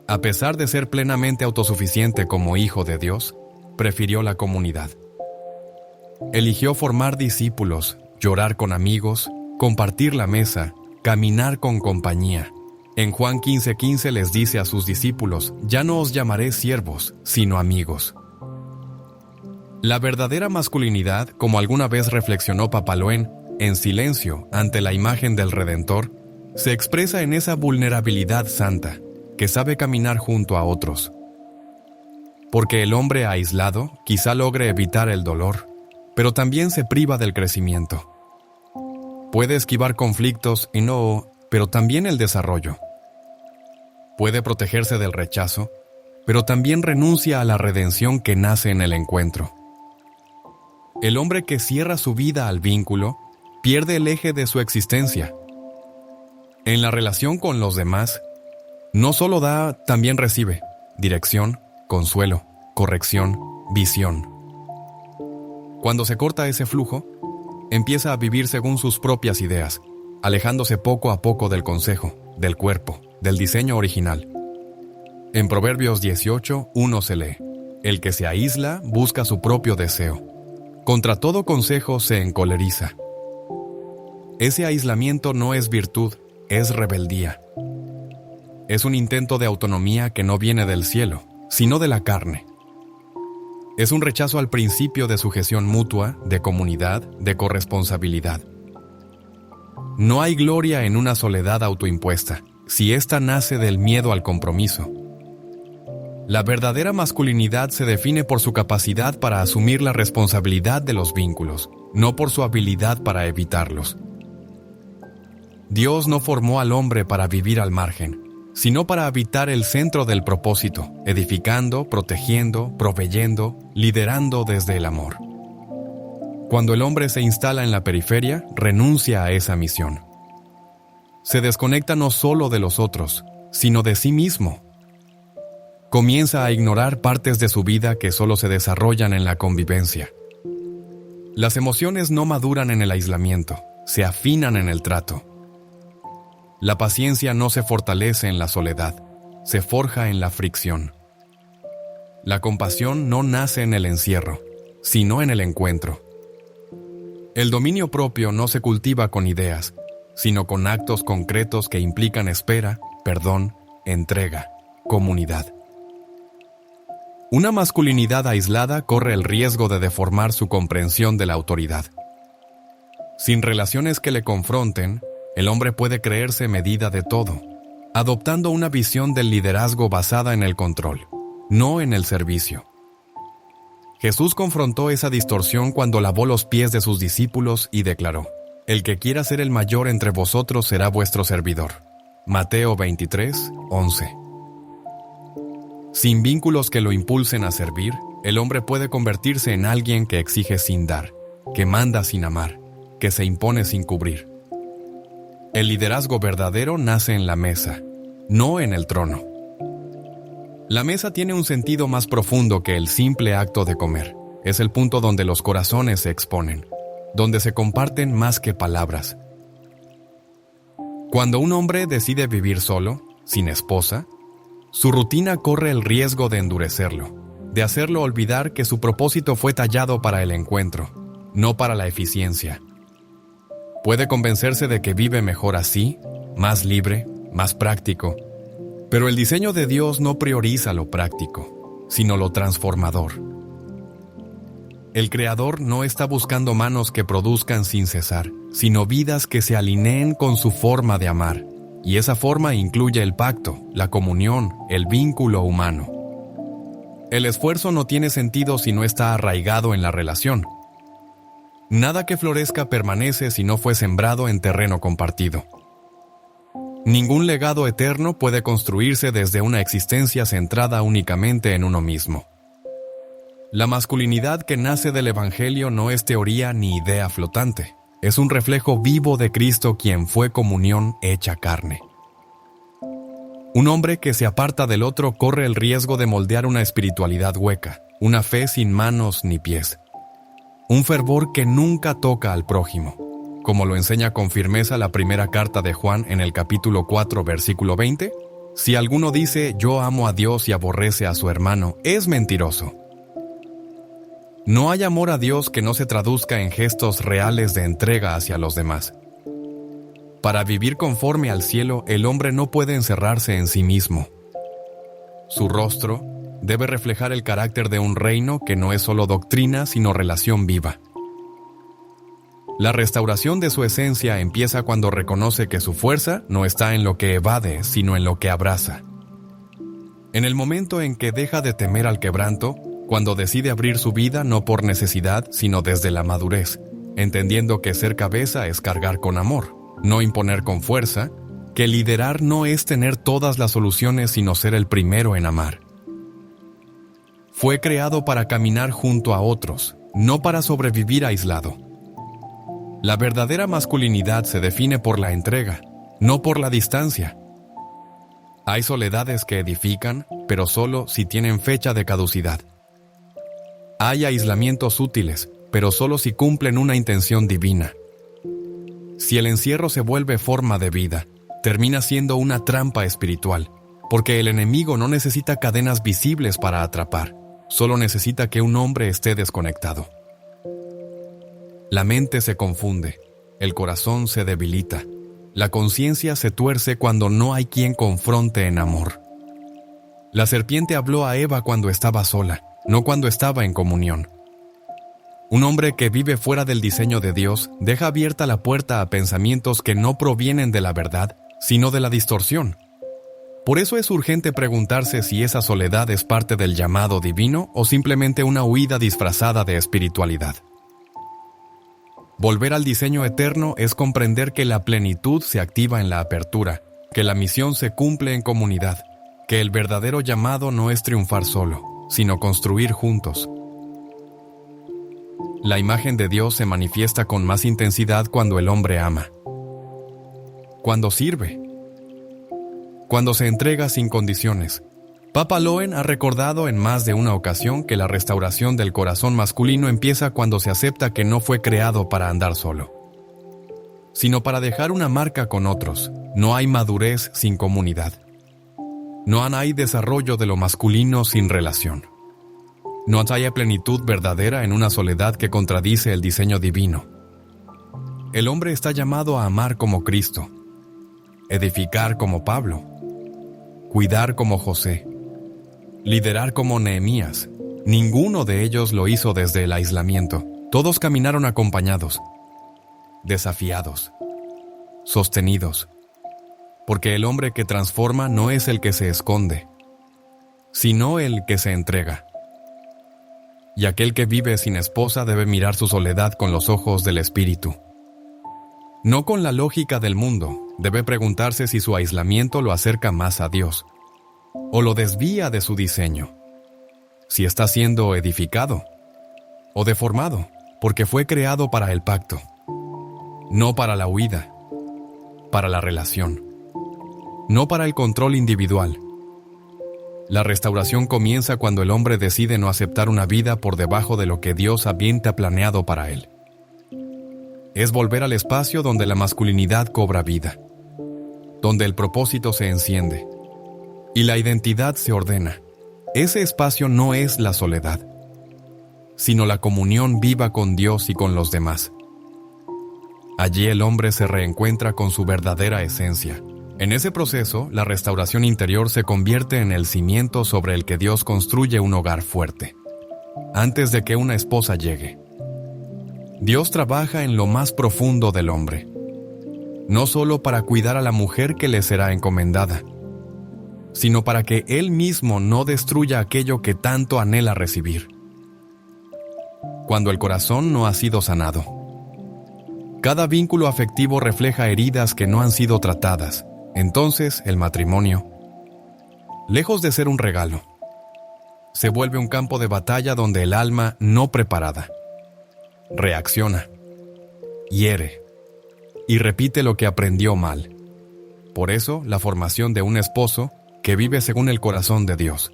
A pesar de ser plenamente autosuficiente como hijo de Dios, prefirió la comunidad. Eligió formar discípulos, llorar con amigos, compartir la mesa, caminar con compañía. En Juan 15:15 les dice a sus discípulos, ya no os llamaré siervos, sino amigos. La verdadera masculinidad, como alguna vez reflexionó Papaloén, en silencio ante la imagen del Redentor, se expresa en esa vulnerabilidad santa, que sabe caminar junto a otros. Porque el hombre aislado quizá logre evitar el dolor, pero también se priva del crecimiento. Puede esquivar conflictos pero también el desarrollo. Puede protegerse del rechazo, pero también renuncia a la redención que nace en el encuentro. El hombre que cierra su vida al vínculo pierde el eje de su existencia. En la relación con los demás, no solo da, también recibe dirección, consuelo, corrección, visión. Cuando se corta ese flujo, empieza a vivir según sus propias ideas, alejándose poco a poco del consejo, del cuerpo, del diseño original. En Proverbios 18:1 se lee, el que se aísla busca su propio deseo. Contra todo consejo se encoleriza. Ese aislamiento no es virtud, es rebeldía. Es un intento de autonomía que no viene del cielo, sino de la carne. Es un rechazo al principio de sujeción mutua, de comunidad, de corresponsabilidad. No hay gloria en una soledad autoimpuesta, si ésta nace del miedo al compromiso. La verdadera masculinidad se define por su capacidad para asumir la responsabilidad de los vínculos, no por su habilidad para evitarlos. Dios no formó al hombre para vivir al margen, sino para habitar el centro del propósito, edificando, protegiendo, proveyendo, liderando desde el amor. Cuando el hombre se instala en la periferia, renuncia a esa misión. Se desconecta no solo de los otros, sino de sí mismo. Comienza a ignorar partes de su vida que solo se desarrollan en la convivencia. Las emociones no maduran en el aislamiento, se afinan en el trato. La paciencia no se fortalece en la soledad, se forja en la fricción. La compasión no nace en el encierro, sino en el encuentro. El dominio propio no se cultiva con ideas, sino con actos concretos que implican espera, perdón, entrega, comunidad. Una masculinidad aislada corre el riesgo de deformar su comprensión de la autoridad. Sin relaciones que le confronten, el hombre puede creerse medida de todo, adoptando una visión del liderazgo basada en el control, no en el servicio. Jesús confrontó esa distorsión cuando lavó los pies de sus discípulos y declaró: «El que quiera ser el mayor entre vosotros será vuestro servidor». Mateo 23:11. Sin vínculos que lo impulsen a servir, el hombre puede convertirse en alguien que exige sin dar, que manda sin amar, que se impone sin cubrir. El liderazgo verdadero nace en la mesa, no en el trono. La mesa tiene un sentido más profundo que el simple acto de comer. Es el punto donde los corazones se exponen, donde se comparten más que palabras. Cuando un hombre decide vivir solo, sin esposa, su rutina corre el riesgo de endurecerlo, de hacerlo olvidar que su propósito fue tallado para el encuentro, no para la eficiencia. Puede convencerse de que vive mejor así, más libre, más práctico, pero el diseño de Dios no prioriza lo práctico, sino lo transformador. El Creador no está buscando manos que produzcan sin cesar, sino vidas que se alineen con su forma de amar, y esa forma incluye el pacto, la comunión, el vínculo humano. El esfuerzo no tiene sentido si no está arraigado en la relación. Nada que florezca permanece si no fue sembrado en terreno compartido. Ningún legado eterno puede construirse desde una existencia centrada únicamente en uno mismo. La masculinidad que nace del Evangelio no es teoría ni idea flotante. Es un reflejo vivo de Cristo, quien fue comunión hecha carne. Un hombre que se aparta del otro corre el riesgo de moldear una espiritualidad hueca, una fe sin manos ni pies. Un fervor que nunca toca al prójimo, como lo enseña con firmeza la primera carta de Juan en el capítulo 4, versículo 20. Si alguno dice yo amo a Dios y aborrece a su hermano, es mentiroso. No hay amor a Dios que no se traduzca en gestos reales de entrega hacia los demás. Para vivir conforme al cielo, el hombre no puede encerrarse en sí mismo. Su rostro debe reflejar el carácter de un reino que no es solo doctrina, sino relación viva. La restauración de su esencia empieza cuando reconoce que su fuerza no está en lo que evade, sino en lo que abraza. En el momento en que deja de temer al quebranto, cuando decide abrir su vida no por necesidad, sino desde la madurez, entendiendo que ser cabeza es cargar con amor, no imponer con fuerza, que liderar no es tener todas las soluciones, sino ser el primero en amar. Fue creado para caminar junto a otros, no para sobrevivir aislado. La verdadera masculinidad se define por la entrega, no por la distancia. Hay soledades que edifican, pero solo si tienen fecha de caducidad. Hay aislamientos útiles, pero solo si cumplen una intención divina. Si el encierro se vuelve forma de vida, termina siendo una trampa espiritual, porque el enemigo no necesita cadenas visibles para atrapar, solo necesita que un hombre esté desconectado. La mente se confunde, el corazón se debilita, la conciencia se tuerce cuando no hay quien confronte en amor. La serpiente habló a Eva cuando estaba sola, no cuando estaba en comunión. Un hombre que vive fuera del diseño de Dios deja abierta la puerta a pensamientos que no provienen de la verdad, sino de la distorsión. Por eso es urgente preguntarse si esa soledad es parte del llamado divino o simplemente una huida disfrazada de espiritualidad. Volver al diseño eterno es comprender que la plenitud se activa en la apertura, que la misión se cumple en comunidad, que el verdadero llamado no es triunfar solo, sino construir juntos. La imagen de Dios se manifiesta con más intensidad cuando el hombre ama, cuando sirve, cuando se entrega sin condiciones. Papa Loen ha recordado en más de una ocasión que la restauración del corazón masculino empieza cuando se acepta que no fue creado para andar solo, sino para dejar una marca con otros. No hay madurez sin comunidad. No hay desarrollo de lo masculino sin relación. No hay plenitud verdadera en una soledad que contradice el diseño divino. El hombre está llamado a amar como Cristo, edificar como Pablo, cuidar como José, liderar como Nehemías. Ninguno de ellos lo hizo desde el aislamiento. Todos caminaron acompañados, desafiados, sostenidos. Porque el hombre que transforma no es el que se esconde, sino el que se entrega. Y aquel que vive sin esposa debe mirar su soledad con los ojos del espíritu. No con la lógica del mundo, debe preguntarse si su aislamiento lo acerca más a Dios, o lo desvía de su diseño, si está siendo edificado o deformado, porque fue creado para el pacto, no para la huida, para la relación, no para el control individual. La restauración comienza cuando el hombre decide no aceptar una vida por debajo de lo que Dios había planeado para él. Es volver al espacio donde la masculinidad cobra vida, donde el propósito se enciende y la identidad se ordena. Ese espacio no es la soledad, sino la comunión viva con Dios y con los demás. Allí el hombre se reencuentra con su verdadera esencia. En ese proceso, la restauración interior se convierte en el cimiento sobre el que Dios construye un hogar fuerte, antes de que una esposa llegue. Dios trabaja en lo más profundo del hombre, no solo para cuidar a la mujer que le será encomendada, sino para que él mismo no destruya aquello que tanto anhela recibir. Cuando el corazón no ha sido sanado, cada vínculo afectivo refleja heridas que no han sido tratadas. Entonces, el matrimonio, lejos de ser un regalo, se vuelve un campo de batalla donde el alma no preparada reacciona, hiere y repite lo que aprendió mal. Por eso, la formación de un esposo que vive según el corazón de Dios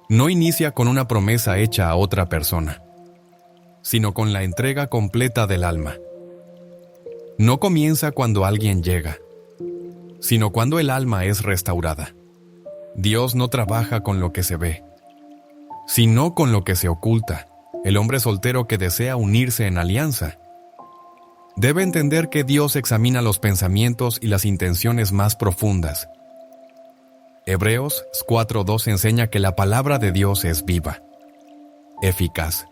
no inicia con una promesa hecha a otra persona, sino con la entrega completa del alma. No comienza cuando alguien llega, sino cuando el alma es restaurada. Dios no trabaja con lo que se ve, sino con lo que se oculta. El hombre soltero que desea unirse en alianza debe entender que Dios examina los pensamientos y las intenciones más profundas. Hebreos 4:2 enseña que la palabra de Dios es viva, eficaz,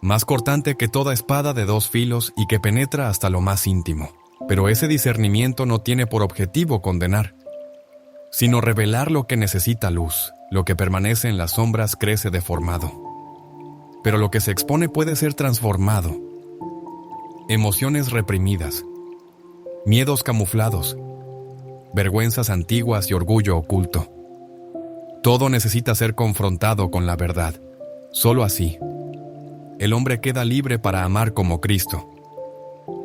más cortante que toda espada de dos filos y que penetra hasta lo más íntimo. Pero ese discernimiento no tiene por objetivo condenar, sino revelar lo que necesita luz. Lo que permanece en las sombras crece deformado, pero lo que se expone puede ser transformado. Emociones reprimidas, miedos camuflados, vergüenzas antiguas y orgullo oculto. Todo necesita ser confrontado con la verdad. Solo así, el hombre queda libre para amar como Cristo,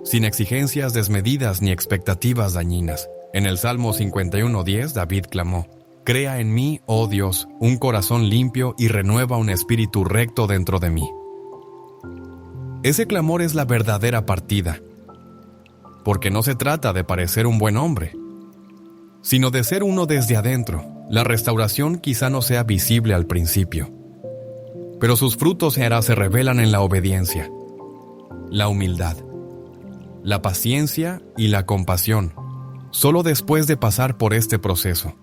sin exigencias desmedidas ni expectativas dañinas. En el Salmo 51:10, David clamó: «Crea en mí, oh Dios, un corazón limpio y renueva un espíritu recto dentro de mí». Ese clamor es la verdadera partida, porque no se trata de parecer un buen hombre, sino de ser uno desde adentro. La restauración quizá no sea visible al principio, pero sus frutos se revelan en la obediencia, la humildad, la paciencia y la compasión, solo después de pasar por este proceso.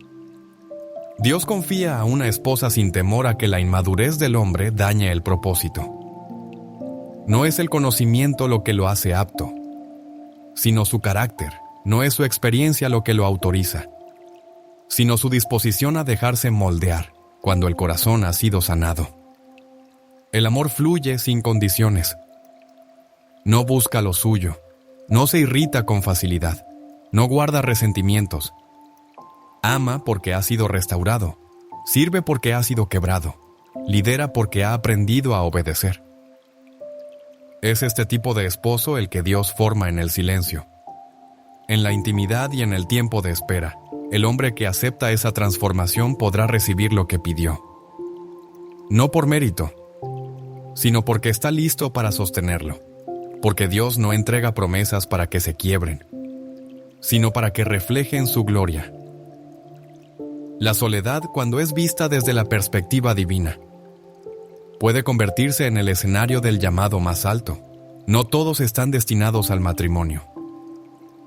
Dios confía a una esposa sin temor a que la inmadurez del hombre dañe el propósito. No es el conocimiento lo que lo hace apto, sino su carácter. No es su experiencia lo que lo autoriza, sino su disposición a dejarse moldear cuando el corazón ha sido sanado. El amor fluye sin condiciones. No busca lo suyo, no se irrita con facilidad, no guarda resentimientos. Ama porque ha sido restaurado, sirve porque ha sido quebrado, lidera porque ha aprendido a obedecer. Es este tipo de esposo el que Dios forma en el silencio. En la intimidad y en el tiempo de espera, el hombre que acepta esa transformación podrá recibir lo que pidió. No por mérito, sino porque está listo para sostenerlo. Porque Dios no entrega promesas para que se quiebren, sino para que reflejen su gloria. La soledad, cuando es vista desde la perspectiva divina, puede convertirse en el escenario del llamado más alto. No todos están destinados al matrimonio.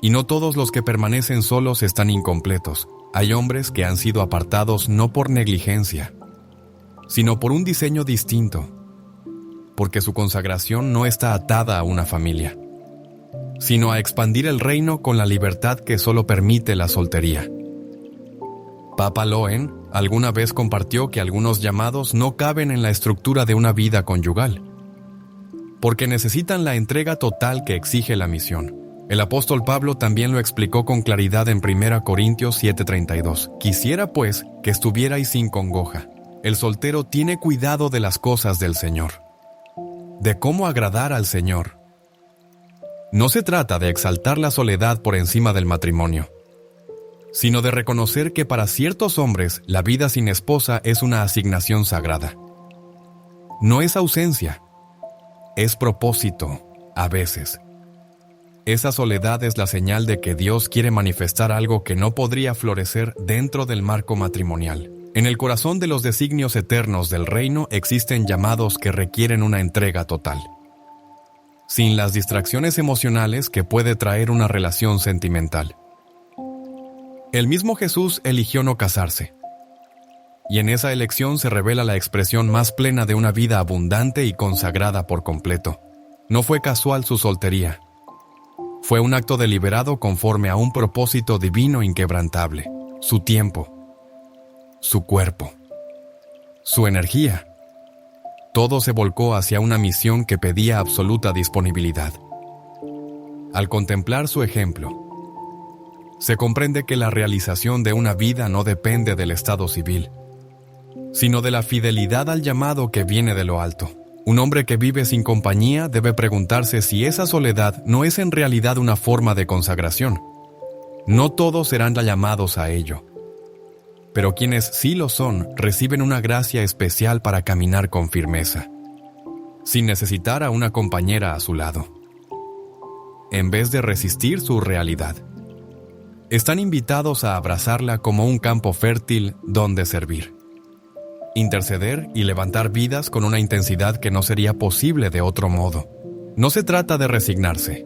Y no todos los que permanecen solos están incompletos. Hay hombres que han sido apartados no por negligencia, sino por un diseño distinto, porque su consagración no está atada a una familia, sino a expandir el reino con la libertad que solo permite la soltería. Papa Loen alguna vez compartió que algunos llamados no caben en la estructura de una vida conyugal, porque necesitan la entrega total que exige la misión. El apóstol Pablo también lo explicó con claridad en 1 Corintios 7:32. Quisiera pues que estuvierais sin congoja. El soltero tiene cuidado de las cosas del Señor, de cómo agradar al Señor. No se trata de exaltar la soledad por encima del matrimonio, sino de reconocer que para ciertos hombres la vida sin esposa es una asignación sagrada. No es ausencia, es propósito, a veces. Esa soledad es la señal de que Dios quiere manifestar algo que no podría florecer dentro del marco matrimonial. En el corazón de los designios eternos del reino existen llamados que requieren una entrega total, sin las distracciones emocionales que puede traer una relación sentimental. El mismo Jesús eligió no casarse, y en esa elección se revela la expresión más plena de una vida abundante y consagrada por completo. No fue casual su soltería. Fue un acto deliberado conforme a un propósito divino inquebrantable. Su tiempo, su cuerpo, su energía. Todo se volcó hacia una misión que pedía absoluta disponibilidad. Al contemplar su ejemplo, se comprende que la realización de una vida no depende del estado civil, sino de la fidelidad al llamado que viene de lo alto. Un hombre que vive sin compañía debe preguntarse si esa soledad no es en realidad una forma de consagración. No todos serán llamados a ello, pero quienes sí lo son reciben una gracia especial para caminar con firmeza, sin necesitar a una compañera a su lado. En vez de resistir su realidad, están invitados a abrazarla como un campo fértil donde servir, interceder y levantar vidas con una intensidad que no sería posible de otro modo. No se trata de resignarse,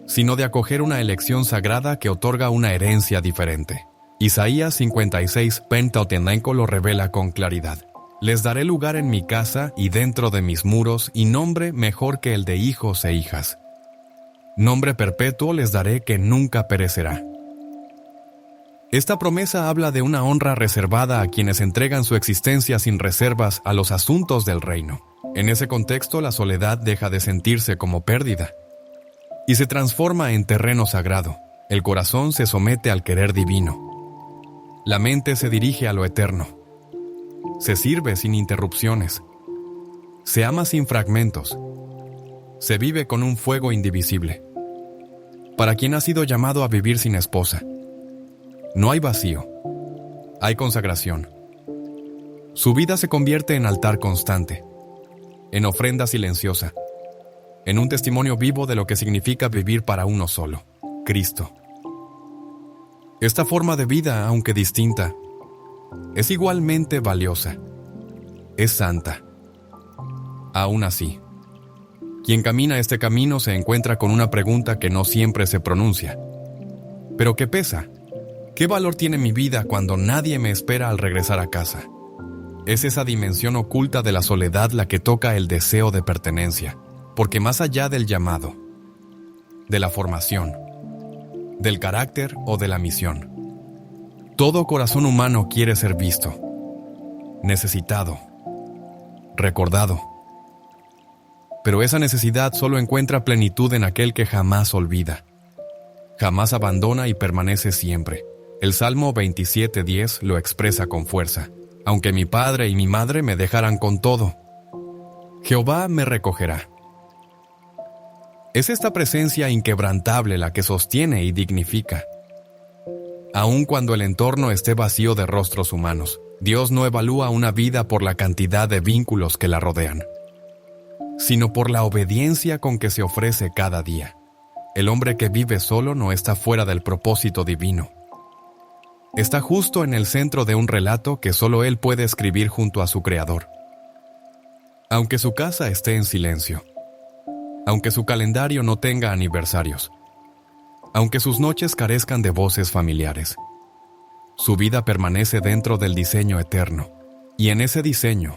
sino de acoger una elección sagrada que otorga una herencia diferente. Isaías 56, Pentateuco lo revela con claridad. Les daré lugar en mi casa y dentro de mis muros y nombre mejor que el de hijos e hijas. Nombre perpetuo les daré que nunca perecerá. Esta promesa habla de una honra reservada a quienes entregan su existencia sin reservas a los asuntos del reino. En ese contexto, la soledad deja de sentirse como pérdida y se transforma en terreno sagrado. El corazón se somete al querer divino. La mente se dirige a lo eterno. Se sirve sin interrupciones. Se ama sin fragmentos. Se vive con un fuego indivisible. Para quien ha sido llamado a vivir sin esposa, no hay vacío, hay consagración. Su vida se convierte en altar constante, en ofrenda silenciosa, en un testimonio vivo de lo que significa vivir para uno solo, Cristo. Esta forma de vida, aunque distinta, es igualmente valiosa, es santa. Aún así, quien camina este camino se encuentra con una pregunta que no siempre se pronuncia, pero que pesa. ¿Qué valor tiene mi vida cuando nadie me espera al regresar a casa? Es esa dimensión oculta de la soledad la que toca el deseo de pertenencia, porque más allá del llamado, de la formación, del carácter o de la misión, todo corazón humano quiere ser visto, necesitado, recordado. Pero esa necesidad solo encuentra plenitud en aquel que jamás olvida, jamás abandona y permanece siempre. El Salmo 27:10 lo expresa con fuerza. Aunque mi padre y mi madre me dejaran con todo, Jehová me recogerá. Es esta presencia inquebrantable la que sostiene y dignifica. Aun cuando el entorno esté vacío de rostros humanos, Dios no evalúa una vida por la cantidad de vínculos que la rodean, sino por la obediencia con que se ofrece cada día. El hombre que vive solo no está fuera del propósito divino. Está justo en el centro de un relato que solo él puede escribir junto a su Creador. Aunque su casa esté en silencio, aunque su calendario no tenga aniversarios, aunque sus noches carezcan de voces familiares, su vida permanece dentro del diseño eterno, y en ese diseño,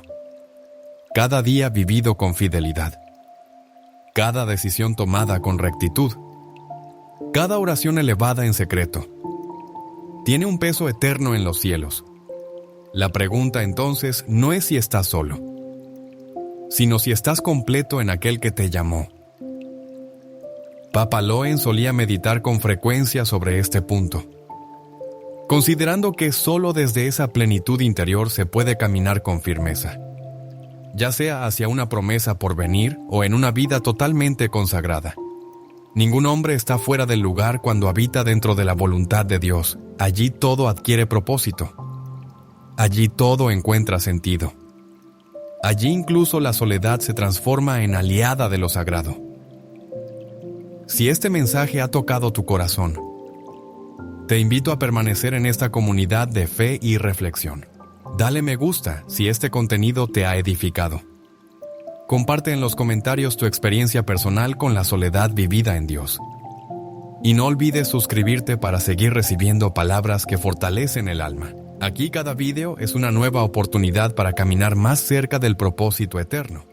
cada día vivido con fidelidad, cada decisión tomada con rectitud, cada oración elevada en secreto, tiene un peso eterno en los cielos. La pregunta entonces no es si estás solo, sino si estás completo en aquel que te llamó. Papa Loen solía meditar con frecuencia sobre este punto, considerando que solo desde esa plenitud interior se puede caminar con firmeza, ya sea hacia una promesa por venir o en una vida totalmente consagrada. Ningún hombre está fuera del lugar cuando habita dentro de la voluntad de Dios. Allí todo adquiere propósito. Allí todo encuentra sentido. Allí incluso la soledad se transforma en aliada de lo sagrado. Si este mensaje ha tocado tu corazón, te invito a permanecer en esta comunidad de fe y reflexión. Dale me gusta si este contenido te ha edificado. Comparte en los comentarios tu experiencia personal con la soledad vivida en Dios. Y no olvides suscribirte para seguir recibiendo palabras que fortalecen el alma. Aquí cada video es una nueva oportunidad para caminar más cerca del propósito eterno.